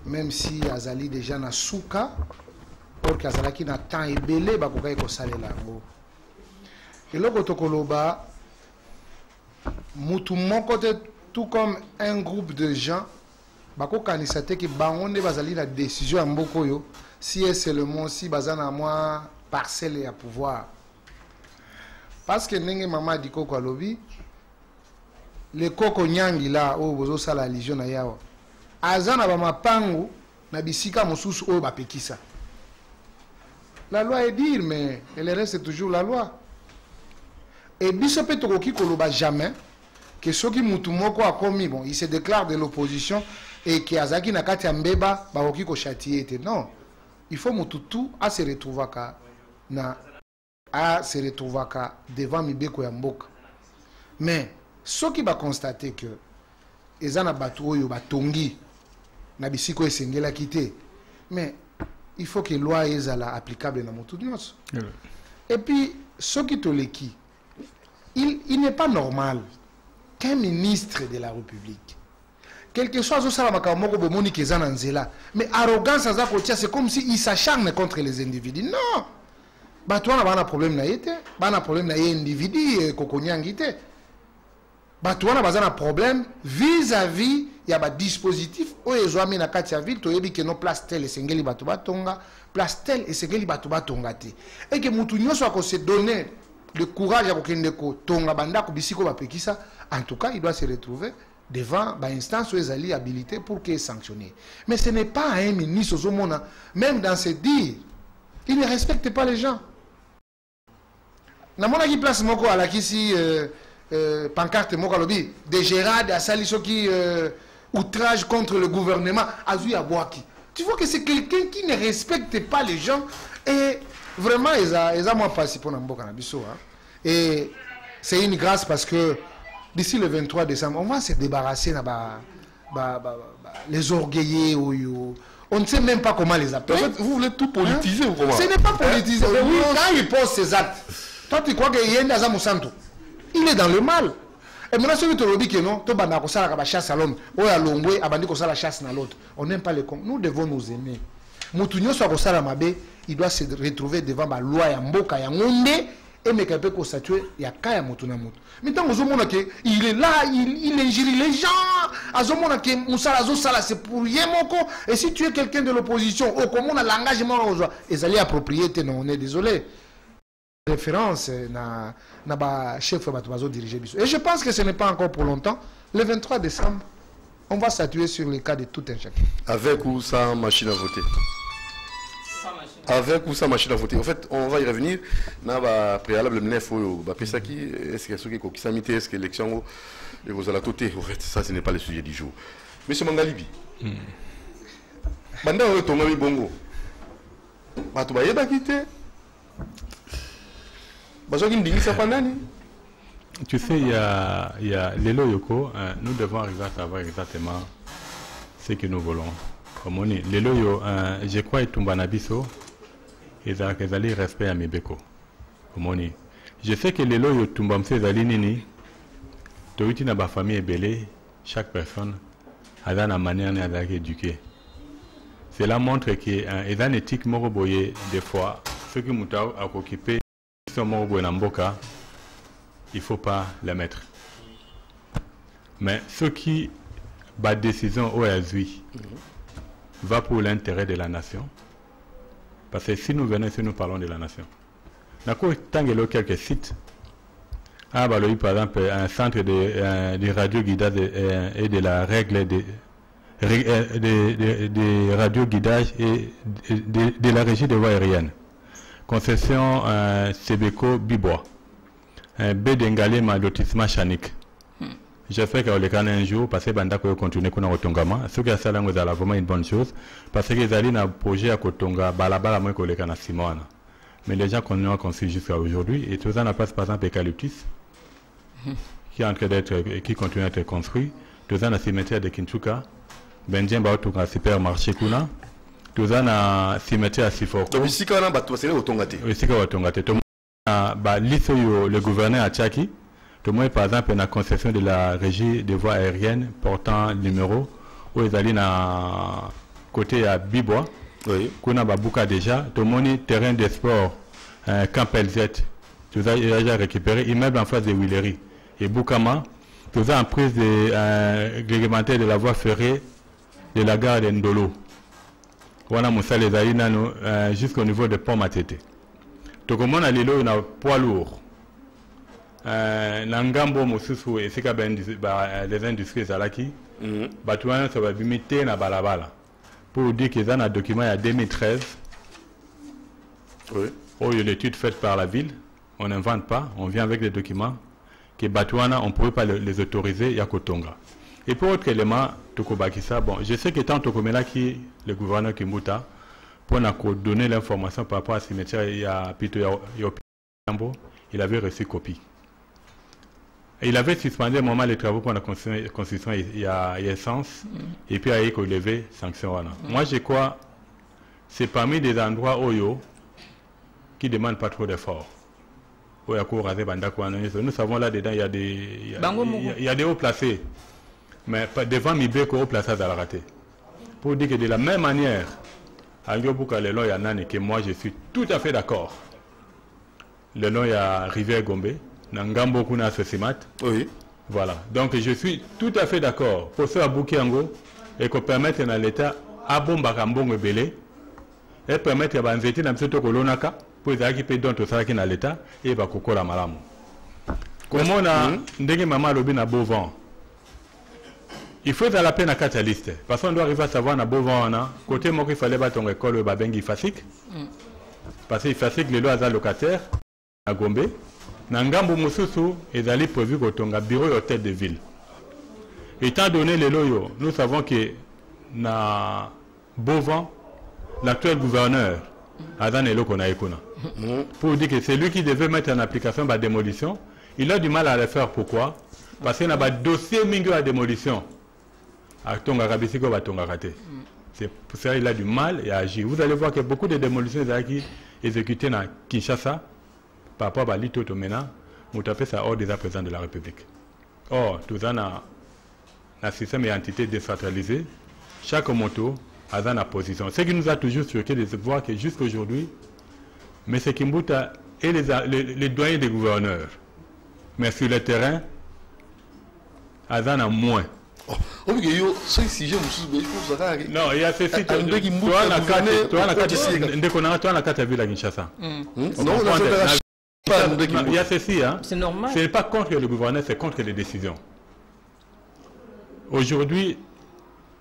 même si azali déjà na suka or que azalaki na temps ebele bakokai kosalela yango eloko tokoloba mutu moko te tout comme un groupe de gens bakokanisa te ki bango nde bazali na décision ya mboka oyo si est seulement si baza na mwa parcelle et à pouvoir parce que ndenge mama di koko alobi le koko nyangi la o bozo sala religion na yawa azana ba mapangu na bisika mosusu o bapekisa la loi est dire mais le reste c'est toujours la loi et biso pe tokoki koloba jamais que soki mutu moko akomi bon il se déclare de l'opposition et que azaki na kati ya mbeba bakoki ko châtier te non il faut mutu tout à se retrouver ka na a se retrouvaka devant mibeko ya mboka mais soki ba constater que ezana batu oyo batongi na bisiko esengelaki te mais il faut que loi ezala applicable na motu nyonso et puis soki toleki il n'est pas normal qu'un ministre de la République quel que soit ça la moko bomoni ke ezana nzela mais arrogance aza kotia c'est comme si il s'acharne contre les individus non batouana bana problème na yete bana problème na ye individu kokonyangi te batouana bazana problème vis-à-vis ya ba dispositif oyo ezwami na kati ya ville toyebi ke no place tel esengeli bato batonga place tel esengeli bato batonga te et que mutu nyonso ako se donner le courage ya kokende ko tonga bandako bisiko bapekisa en tout cas il doit se retrouver devant ba instance ezali habilité pour que sanctionner mais ce n'est pas un ministre zomona même dans ses dires il ne respecte pas les gens. Namona qui place moko à la kisi pancarte moko lobi de Gérard à Saliso qui outrage contre le gouvernement Azu Abouaki. Tu vois que c'est quelqu'un qui ne respecte pas les gens et vraiment ils ont moins passé pour Namboka Nabiso hein. Et c'est une grâce parce que d'ici le 23 décembre on va se débarrasser les orgueillers ou on ne sait même pas comment les appeler. En fait, vous voulez tout politiser ou comment? Ce n'est pas politisé. Oui, quand il pose ses actes, toi tu crois qu'il y a un Aza Moussanto. Il est dans le mal. Et maintenant, celui qui te dit que non, tu vas la chasse à l'homme, ou à l'ongwe, abandonner qu'on la chasse à l'autre. On n'aime pas les cons. Nous devons nous aimer. Moutounio soit à Mabe, il doit se retrouver devant la loi ya mboka ya ngonde et mais peut constituer il y a kaya Moutuna Moutou. Maintenant, il est là, il injure les gens. Azomona ke Moussa Sala c'est pour Yemoko. Et si tu es quelqu'un de l'opposition, au comment on a l'engagement, ils allaient approprier, non, on est désolé. Référence na ba chef Batubazo diriger biso. Et je pense que ce n'est pas encore pour longtemps. Le 23 décembre, on va statuer sur le cas de tout un chacun. Avec ou sans machine à voter? Avec ou sans machine à voter. En fait, on va y revenir. N'a pas préalable est-ce que ceux qui s'amite, est-ce que l'élection et vous allez tout en fait, ça ce n'est pas le sujet du jour. Monsieur Mangalibi. Banda on tombe bongo. Batu ba yeba kité. Tu sais, il y a les loyoko, nous devons arriver à savoir exactement ce que nous voulons. Comme on dit, les loyo, je crois que Tumbanabiso, ils allaient respect à Mibeko. Comme on dit. Je sais que les loyo Tumbamse Zalinini, Toiti na ba famille est belle, chaque personne a une manière d'éduquer. Cela montre qu'il y a une éthique moroboye des fois, ceux qui m'ont occupé, sont moroboye namboka. Il ne faut pas les mettre. Mais ce qui bat décision au Azui va pour l'intérêt de la nation. Parce que si nous venons ici, nous parlons de la nation. Nous avons quelques sites. Par exemple, un centre de radio-guidage et de la règle de radio-guidage et de la régie des voies aériennes. Concession Sebeco Bibois. Bédengale ma lotissement chanik. J'espère qu'au Lekana un jour, parce que Banda peut continuer qu'on a Otongama. Ce qui a ça là, c'est vraiment une bonne chose. Parce que les alliés ont un projet à Kotonga, balabala moins qu'au Lekana Simona. Mais les gens continuent à construire jusqu'à aujourd'hui. Et tout ça n'a pas, par exemple, Eucalyptus, qui est en train d'être, qui continue à être construit. Tout ça, dans le cimetière de Kinchuka. Benjen Baotonga, supermarché Kuna. Tout ça, dans le cimetière à Sifoko. Donc, ici, quand on a battu, c'est Otongate. Ici, quand on a Otongate. Le gouverneur à Tchaki, tout le monde par exemple la concession de la régie des voies aériennes portant le numéro où ils allaient à côté à Bibois, qu'on a Babouka déjà, tout le monde terrain de sport, Camp LZ, tout ça il a déjà récupéré, immeuble en face de Willery et Boukama, tout ça en prise de réglementaire de la voie ferrée de la gare de Ndolo. On a moussé les alliés jusqu'au niveau de Pont-Matete. Donc, comme on a les poids lourds, Nangambo Mosusu et les industries Zalaki, Batouan ça va limiter na balabala. Pour dire qu'ils ont un document en 2013, où il y a l'étude faite par la ville, on n'invente pas, on vient avec des documents que Batouana, on ne pouvait pas les autoriser à Kotonga. Et pour autre élément, Tokobakisa, bon, je sais que tant Tokomela qui le gouverneur Kimbuta, pour nous donner l'information par rapport à ce cimetière, il avait reçu copie. Et il avait suspendu un moment les travaux pour la construction il y a essence, et puis il a levé sanction. Moi, je crois c'est parmi des endroits Oyo qui ne demandent pas trop d'efforts. Nous savons là-dedans, il y a des hauts placés. Mais devant Mibeko, hauts placés à la raté. Pour dire que de la même manière, que moi je suis tout à fait d'accord. Le nom il y a Rivière Gombe, Nangambo Kuna Sosimat. Oui. Voilà. Donc je suis tout à fait d'accord pour ce Aboukiango et qu'on permette à l'État à Bombakambongo Belé et permettre à Banzeti Namseto Kolonaka pour équiper dans tout ça qui est dans l'État et va Kokola Malamu. Comment on a ndenge maman lobi na beau vent. Il faut à la peine à catalyste. Parce qu'on doit arriver à savoir na beau vent côté moi qu'il fallait battre ton école au Babengi Fasik. Parce qu'il Fasik les lois à locataires à Gombe. Nangambo Mosusu est allé prévu Kotonga bureau et hôtel de ville. Étant donné les loyaux, nous savons que na beau vent l'actuel gouverneur Azan Elo Konaekuna. Pour dire que c'est lui qui devait mettre en application la démolition, il a du mal à le faire. Pourquoi? Parce qu'il y a un dossier mingo à démolition. C'est pour ça qu'il a du mal à agir. Vous allez voir que beaucoup de démolitions sont exécutées dans Kinshasa par rapport à l'Ito Tomena, vous tapez ça hors des président de la République. Or, tout ça dans un système et entité décentralisée, chaque moto a une position. Ce qui nous a toujours surpris de voir que jusqu'à aujourd'hui, M. Kimbuta et les doyens des gouverneurs, mais sur le terrain, a moins. Non, il y a ceci. Il y a ceci. C'est normal. Ce n'est pas contre le gouverneur, c'est contre les décisions. Aujourd'hui,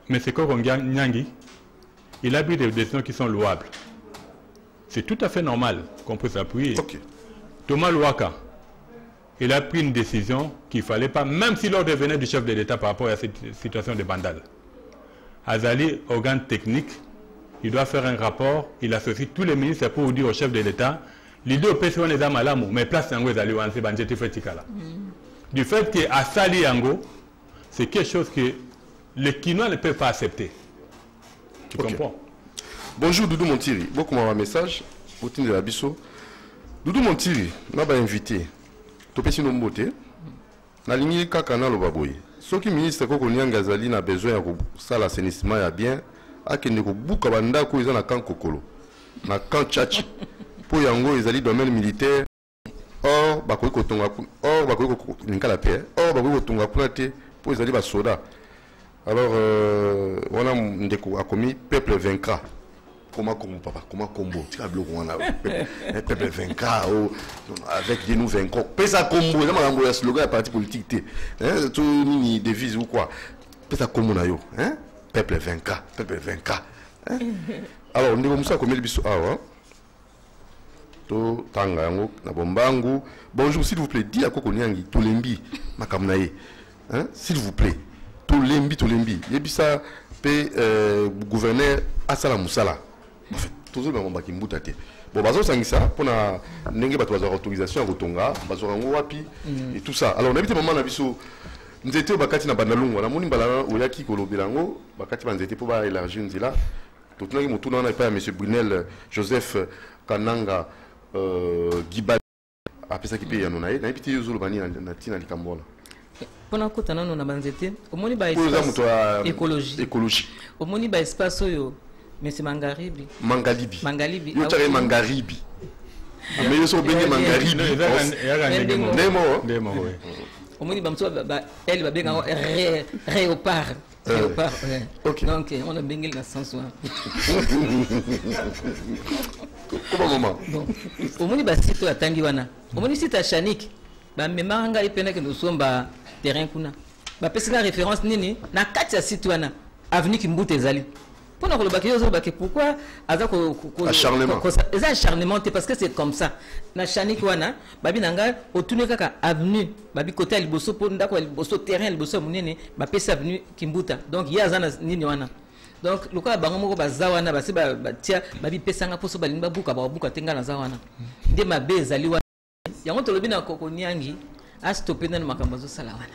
M. Koronga Nyangi, il a pris des décisions qui sont louables. C'est tout à fait normal qu'on puisse appuyer. Thomas Louaka, il a pris une décision qu'il ne fallait pas, même si l'ordre venait du chef de l'État par rapport à cette situation de bandale. Azali, organe technique, il doit faire un rapport, il associe tous les ministres pour dire au chef de l'État l'idée au PCO n'est pas malamu, mais place Yango est allé en Banjeti Fetikala. Du fait qu'à Sali Yango, c'est quelque chose que les Kinois ne peuvent pas accepter. Tu comprends? Bonjour Doudou Montiri. Beaucoup m'envoient un message. Boutine de la Bisso. Doudou Montiri, n'a pas invité. Topesi no mbote. Na ligne kaka na lobaboy. Soki ministre Koko Nyanga Zali n'a besoin de ça l'assainissement ya bien. Akende ko buka banda ko eza na kan kokolo. Na kan tchatch. Pour yango ezali domaine militaire. Or bakoyi kotonga or bakoyi ko ninkala paix. Or bakoyi kotonga plate pour ezali ba soda. Alors on a ndeko a commis peuple vaincra. Comment papa, comment combo, tu as bloqué un peuple vaincra avec des nous vaincrons. Pesa combo, c'est un slogan de parti politique. Tout une devise ou quoi. Pesa combo na yo, hein? Peuple vaincra, peuple vaincra. Alors on dit comme ça comme il biso ah to tanga yango na bombangu. Bonjour s'il vous plaît, dis à Koko Nyangi tolembi makamnaye. Hein? S'il vous plaît. Tolembi. Yebisa pe gouverneur Asala Moussala. En fait, tout ça dans baki mbuta te. Bon bazo sangisa pona ndenge bato bazo autorisation à Kotonga, bazo rango wapi et tout ça. Alors on habite maman na biso nzete bakati na bandalungu na moni mbala oyaki kolobelango bakati ba nzete po ba élargir nzela. Totunaki mutuna na pa monsieur Brunel Joseph Kananga Gibali apesa ki pe yanonaye na epiti yozolo bani na tina likambola. Pona kotana no na banzete omoni ba écologie omoni ba espace oyo monsieur Mangalibi yo tare Mangalibi mais yo so bengi Mangalibi Nemo omoni ba mso ba elle ba benga réopard okay. Donc on a bengi na sens wa comment maman bon omoni ba site ya tangi wana omoni site ya Chanik ba memanga ipena ke nosomba terrain kuna ba pesina référence nini na kati ya site wana avenue Kimbuta ezali pona ko lobaki yozo baki pourquoi aza ko acharnement parce que c'est comme ça na Chanik wana babi nanga otune kaka avenue babi côté liboso po ndako liboso terrain liboso munene ba pesa avenue Kimbuta donc ya zana nini wana donc lokola bango moko baza wana basi batia babi pesanga poso balinga buka tenga na za wana nde mabe ezali wana yango tolobi na Koko Nyangi a stoppé dans le makambazo salawana.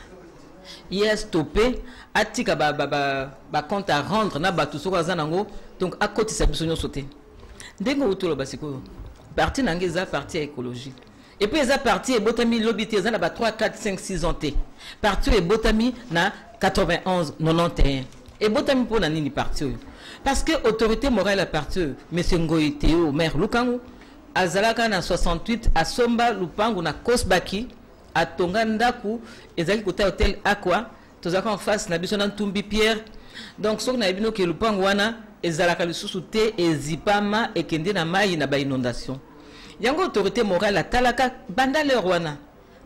Il a stoppé a tika ba compte à rendre na batu soko zanango donc à côté sa biso sauté. Ndengo utolo basiko parti nangeza parti écologie. Et puis eza parti et botami lobby te na ba 3 4 5 6 ans te. Parti et botami na 91 91. Et botami pour na nini parti parce que autorité morale à parti monsieur Ngoyi Théo maire Lukangu azalaka na 68 à Somba Lupangu na Kosbaki à Tongandaku ezali côté hôtel Aqua tozaka en face na biso na Ntumbi Pierre donc sok na bino ke Lupangu wana ezalaka lisusu te ezipama ekende na mai na ba inondation yango autorité morale atalaka banda le wana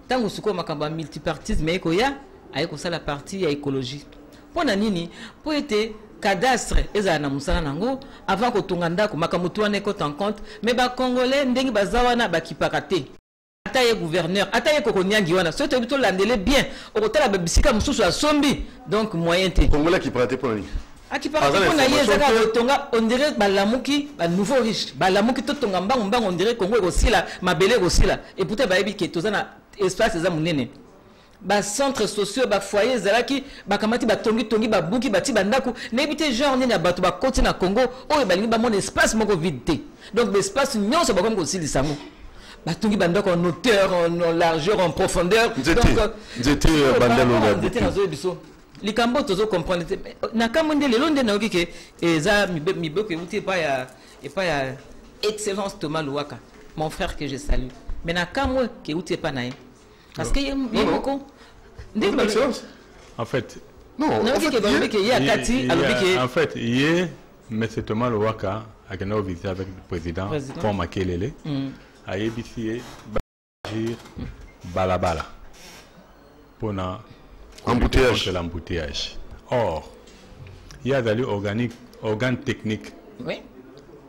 tango suko makamba multipartisme ekoya ayeko sala partie ya écologie pona nini po ete cadastre ezala na musala nango avant ko tonga ndako makamutu wana ko en compte mais ba congolais ndengi bazawana bakipaka te ata ye gouverneur ata ye Koko Nyangi wana so to bito landele bien okotala babisika mususu ya sombi donc moyen te congolais qui prate pour ni akipaka pona ye zaka tonga on dirait balamuki ba nouveau riche balamuki to tonga mbango on dirait Congo ekosila mabele ekosila et pourtant ba yebi ke tozana espace za munene ba centres sociaux ba foyer zalaki ba kamati ba tongi ba buki ba ti bandako nebité genre nini bato ba côté na Congo oyo balingi ba mon espace moko vide te donc l'espace nyonso ba comme ko sili sango ba tongi bandako en hauteur en largeur en profondeur donc j'étais bandalo la j'étais na zo biso likambo tozo comprendre na kamonde lelo nde na okike eza mibeko euti pa ya excellence Thomas Louaka mon frère que je salue mais na kamwe ke euti pa na parce que en fait en fait hier M. Thomas Louaka a visité avec le président Paul Makelele a ébissé balabala pour l'embouteillage. Or, il y a des organes techniques. Oui.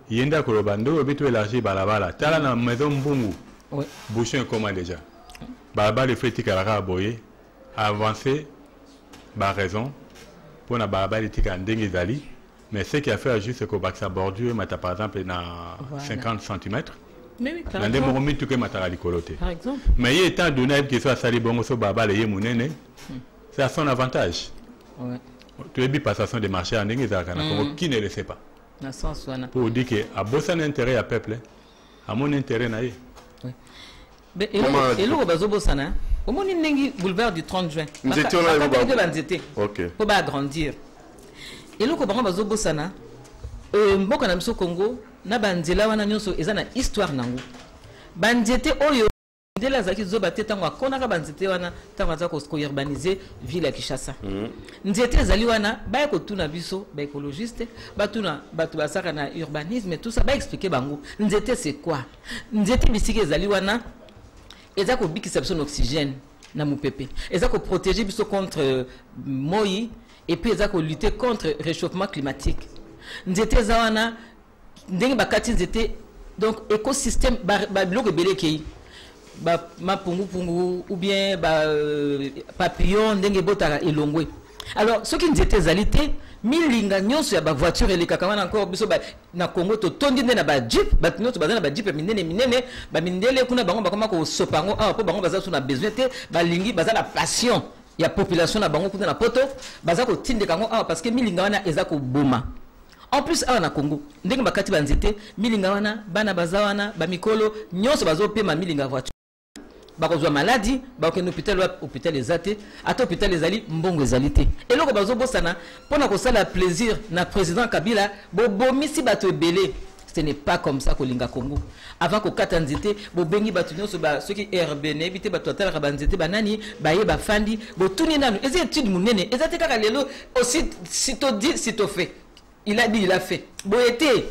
Il y a des kolobando obitu élargi balabala. Tala na maison mbungu. Oui. Boucher comment déjà. Balabala le fait tikaraka aboye avancer par raison pour na balabala tika ndenge zali mais ce qui a fait juste c'est que sa bordure mata par exemple na 50 cm Mais oui, par exemple. Mais il est temps de donner que soit sali bongo so baba le yemunene. C'est à son avantage. Ouais. Tu es bi passation des marchés en Inglaterre qui ne le sait pas. Pour dire que à bossan intérêt à peuple, à mon intérêt naïe. Oui. Mais et l'eau bazo bossana. Au moins il boulevard du 30 juin. OK. Pour pas agrandir. Et l'eau bazo bossana. Mboka na biso Congo na banzela wana nyonso ezana histoire nango. Banzete oyo ndela zaki zoba te tango akonaka banzete wana tango za ko urbaniser ville ya Kinshasa. Nzete zali wana ba ko tuna biso ba écologiste, ba tuna batu basaka na urbanisme tout ça ba expliquer bango. Nzete c'est quoi? Nzete bisike zali wana eza ko bikisa biso oxygène na mupepe. Eza ko protéger biso contre moi et puis eza ko lutter contre réchauffement climatique. Nzete zawana ndenge bakati nzete donc écosystème ba biloko belé kei ba mapungu pungu ou bien ba papillon ndenge botaka elongwe. Alors ce qui nzete zalité milinga nyonso ya ba voiture elekaka wana encore biso ba na Congo to tondi na ba jeep ba nyonso bazana ba jeep minene ba mindele kuna bango bakoma ko sopango po bango baza suna besoin te ba lingi baza la passion ya population na bango kuna na poto baza ko tindeka ngo parce que milinga wana eza ko boma. En plus awa na Congo ndenge bakati banzete milinga wana bana bazawana ba mikolo nyonso bazo pema milinga voiture bakozwa maladie bakende hôpital ezate ata hôpital ezali mbongo ezalité eloko bazo bosana pona ko sala plaisir na président Kabila bomisi bato ebele. Ce n'est pas comme ça kolinga Congo. Avant ko kata nzete bo bengi bato nyonso ba ceux qui RBN éviter bato atala banzete banani baye ba fandi bo tuni nanu ezi étude munene ezate kaka lelo aussi sito dit sito fait. Il a dit, il a fait. Bon été,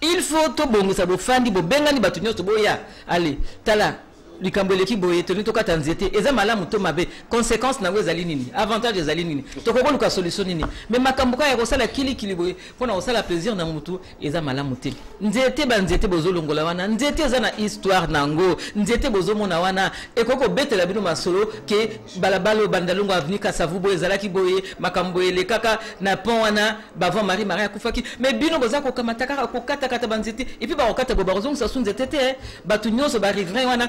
il faut tout bon ça bo fandi bo bengani batu nyonso boya. Allez, tala likambo ki boye to toka tanzete eza malamu to mabe conséquence na wezali nini avantage ezali nini to ko luka solution nini mais makambo ka ya kosala kili boye pona kosala plaisir na mutu eza malamu te nzete banzete bozolongola wana nzete eza na histoire nango nzete bozomona wana ekoko betela bino masolo ke balabalo bandalongo avenue Kasavu boye ezalaki boye makambo ele kaka na pont wana bavant Marie akufaki mais bino boza ko kamata kaka ko kata banzete et puis ba kokata bo bazongo sa sunzete te batu nyonso ba riverain wana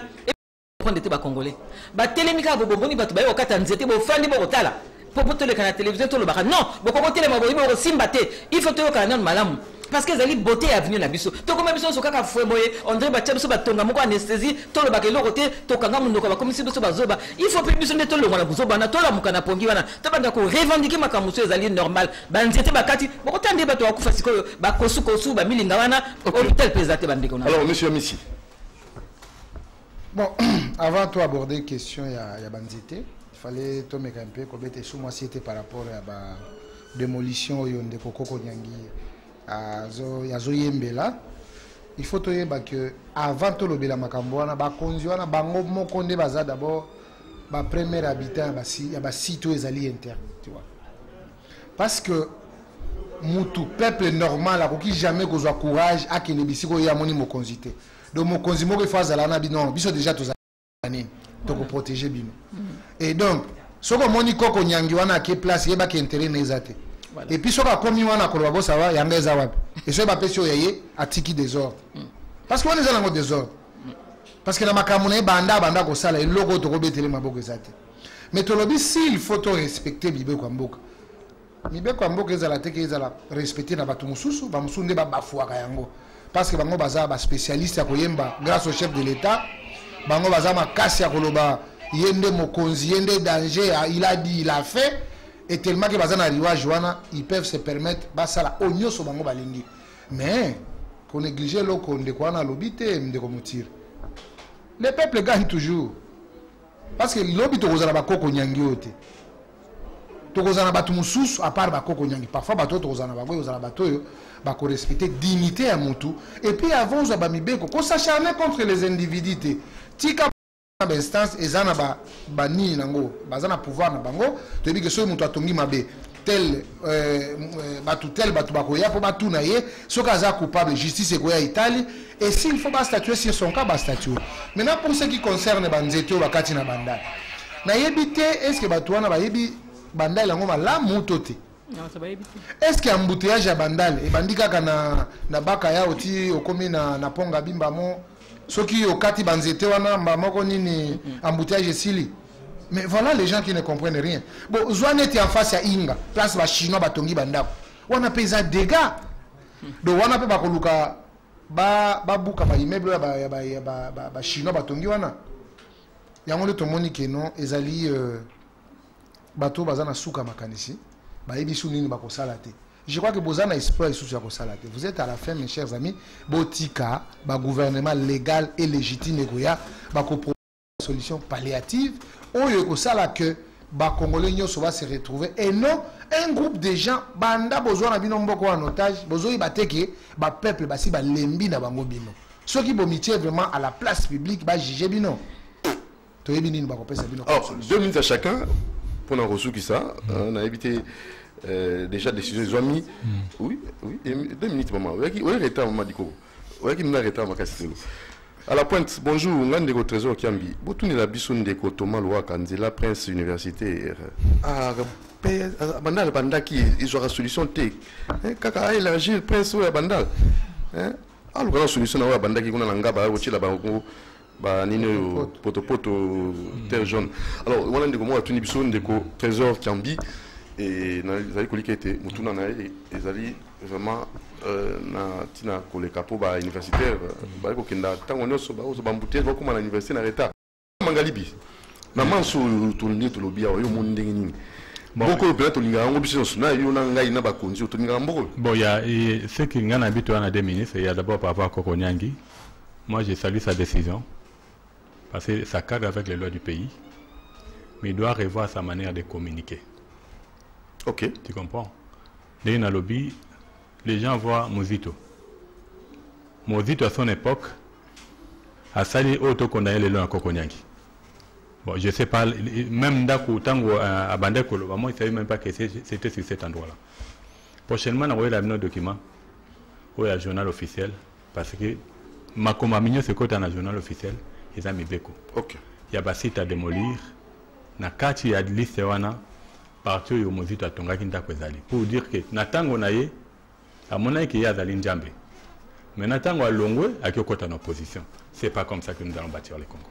prendre des congolais ba telemika bo boni batu ba yo kata nzete bo fandi bo kotala po tele kana télévision to lo ba non bo ko telema bo ibo simba te il faut to kana malamu parce que zali beauté avenue na biso to comme biso so kaka fwe boye on dirait ba tchabiso ba tonga moko anesthésie to lo ba ke loko te to kanga mundo ko ba komisi biso ba zoba il faut pe biso ne to lo ngana buzoba na to la mukana pongi wana to banda ko revendiquer makamuso ezali normal ba nzete ba kati bo ko tande ba to akufa sikoyo ba kosu ba milinga wana hôpital pesate bande ko na. Alors monsieur Missi. Bon, avant de aborder la question de Banzete, il fallait tomber un peu, comme sous moi c'était par rapport à la démolition de Koko Nyangi à Zoyembela. Il faut que avant de le Bela Makambouana, Bakonziwana, Bango Mokonde Baza d'abord, le premier habitant, il y a site où ils allaient interne. Parce que le peuple normal, il n'y a jamais courage à qu'il y ait un mokonzité. Donc mon consumo que fasse la nabi non biso déjà tous années donc protéger bino et donc ce que moni koko nyangi wana ke place yeba ke intérêt na ezate et puis ce que comme wana ko babo ça va ya meza wapi et ce ba pesio yaye atiki désordre parce que on est dans le désordre parce que na makamuna banda ko sala et logo to ko betele maboko ezate mais to lobi si il faut to respecter bibe kwa mboka bibe kwa mboka ezala te ke ezala respecter na batu mususu ba musunde ba bafuaka yango. Parce que bango baza ba spécialiste ya koyemba grâce au chef de l'État bango baza makasi ya koloba yende mokonzi yende danger il a dit il a fait et tellement que baza na riwage wana ils peuvent se permettre basala onyoso bango balingi mais qu'on néglige loko ndeko wana lobité ndeko mutire le peuple gagne toujours parce que lobi to kozala bakoko nyangi ote to kozala batu mususu à part bakoko nyangi parfois bato to kozala bago kozala bato yo pour respecter dignité à Moutou et puis avant on s'abamibeko qu'on s'acharne contre les individus tika instance ezana ba ni nango bazana pouvoir na bango to bi que so mutu atongi mabe tel batu bakoya po batu na ye soka za coupable justice ekoya Italie et s'il faut pas statuer sur son cas ba statuer maintenant pour ce qui concerne banzeto bakati na bandal na yebite est-ce que batu wana ba yebi bandal yango malamu tote. Est-ce qu'il y a un embouteillage à Bandal et bandika na baka ya oti okomi na ponga bimbamo Ceux qui au kati banzete wana mbamoko nini embouteillage sili. Mais voilà les gens qui ne comprennent rien. Bon, Zouane était en face à Inga, place ba chinois batongi bandako. Wana pesa dégâts. Donc wana pe bakoluka ba buka ba immeuble ba chinois batongi wana. Yango le tomoni ke non ezali bato bazana suka makanisi. Ba ebisu nini bakosala te. Je crois que Bozana espoir sous ya kosala te. Vous êtes à la fin mes chers amis, botika ba gouvernement légal et légitime goya ba ko solution palliative. Oyo kosala que ba congolais nyonso va se retrouver et non un groupe de gens banda besoin na bino mboko en otage bozoyi bateke ba peuple basi ba lembi na bango bino ceux qui bomitié vraiment à la place publique ba juger bino to yebini ba kopesa bino. Alors 2 minutes à chacun pour na reçu qui ça on a évité déjà décision ils ont mis oui 2 minutes maman oui retard maman diko oui qui nous retard makasitelo. À la pointe, bonjour, Ngandeko Trésor Kiambi. Botuni la bisoun de Kotoma Loa Kanzela, prince universitaire. Ah, bandal bandaki, ils auront solution T. Kaka élargir prince ou la bandal. Ah, le grand solution à bandaki qu'on a l'angaba, ou la bango, nino poto terre jaune. Alors, on a des mots à Tuni bisoun de Trésor Kiambi. Et ils allaient coller était Mutuna nae ils allaient vraiment na tina coller capot ba universitaire ba ko kenda tango nyoso ba ozo bambouté ba kuma na université na retard mangalibi na manso tolingi to lobia yo monde nini boko peut to linga ngo biso na yo na ngai na ba konzi to linga mboko. Bon, il y a ce qui ngana bitu na des ministres, il y a d'abord par rapport à Kokonyangi. Moi je salue sa décision parce que ça cadre avec les lois du pays, mais il doit revoir sa manière de communiquer. Ok. Tu comprends? Dans le lobby, les gens voient Mozito. Mozito à son époque a sali auto condamné les lois à Kokonyangi. Bon, je ne sais pas, même Ndakou Tango à Bandekolo, moi je ne savais même pas que c'était sur cet endroit-là. Prochainement, on va avoir un document, ou un journal officiel, parce que ma communion se côté dans un journal officiel, ils ont mis Beko. Ok. Il y a des sites à démolir, na kati ya liste wana. Partout au Mozito à Tonga Kinta Kwezali. Pour dire que Natango Naye, à mon avis, il y a Zali Ndjambe. Mais Natango à Longwe, à Kyokota en opposition. Ce n'est pas comme ça que nous allons bâtir les Congo.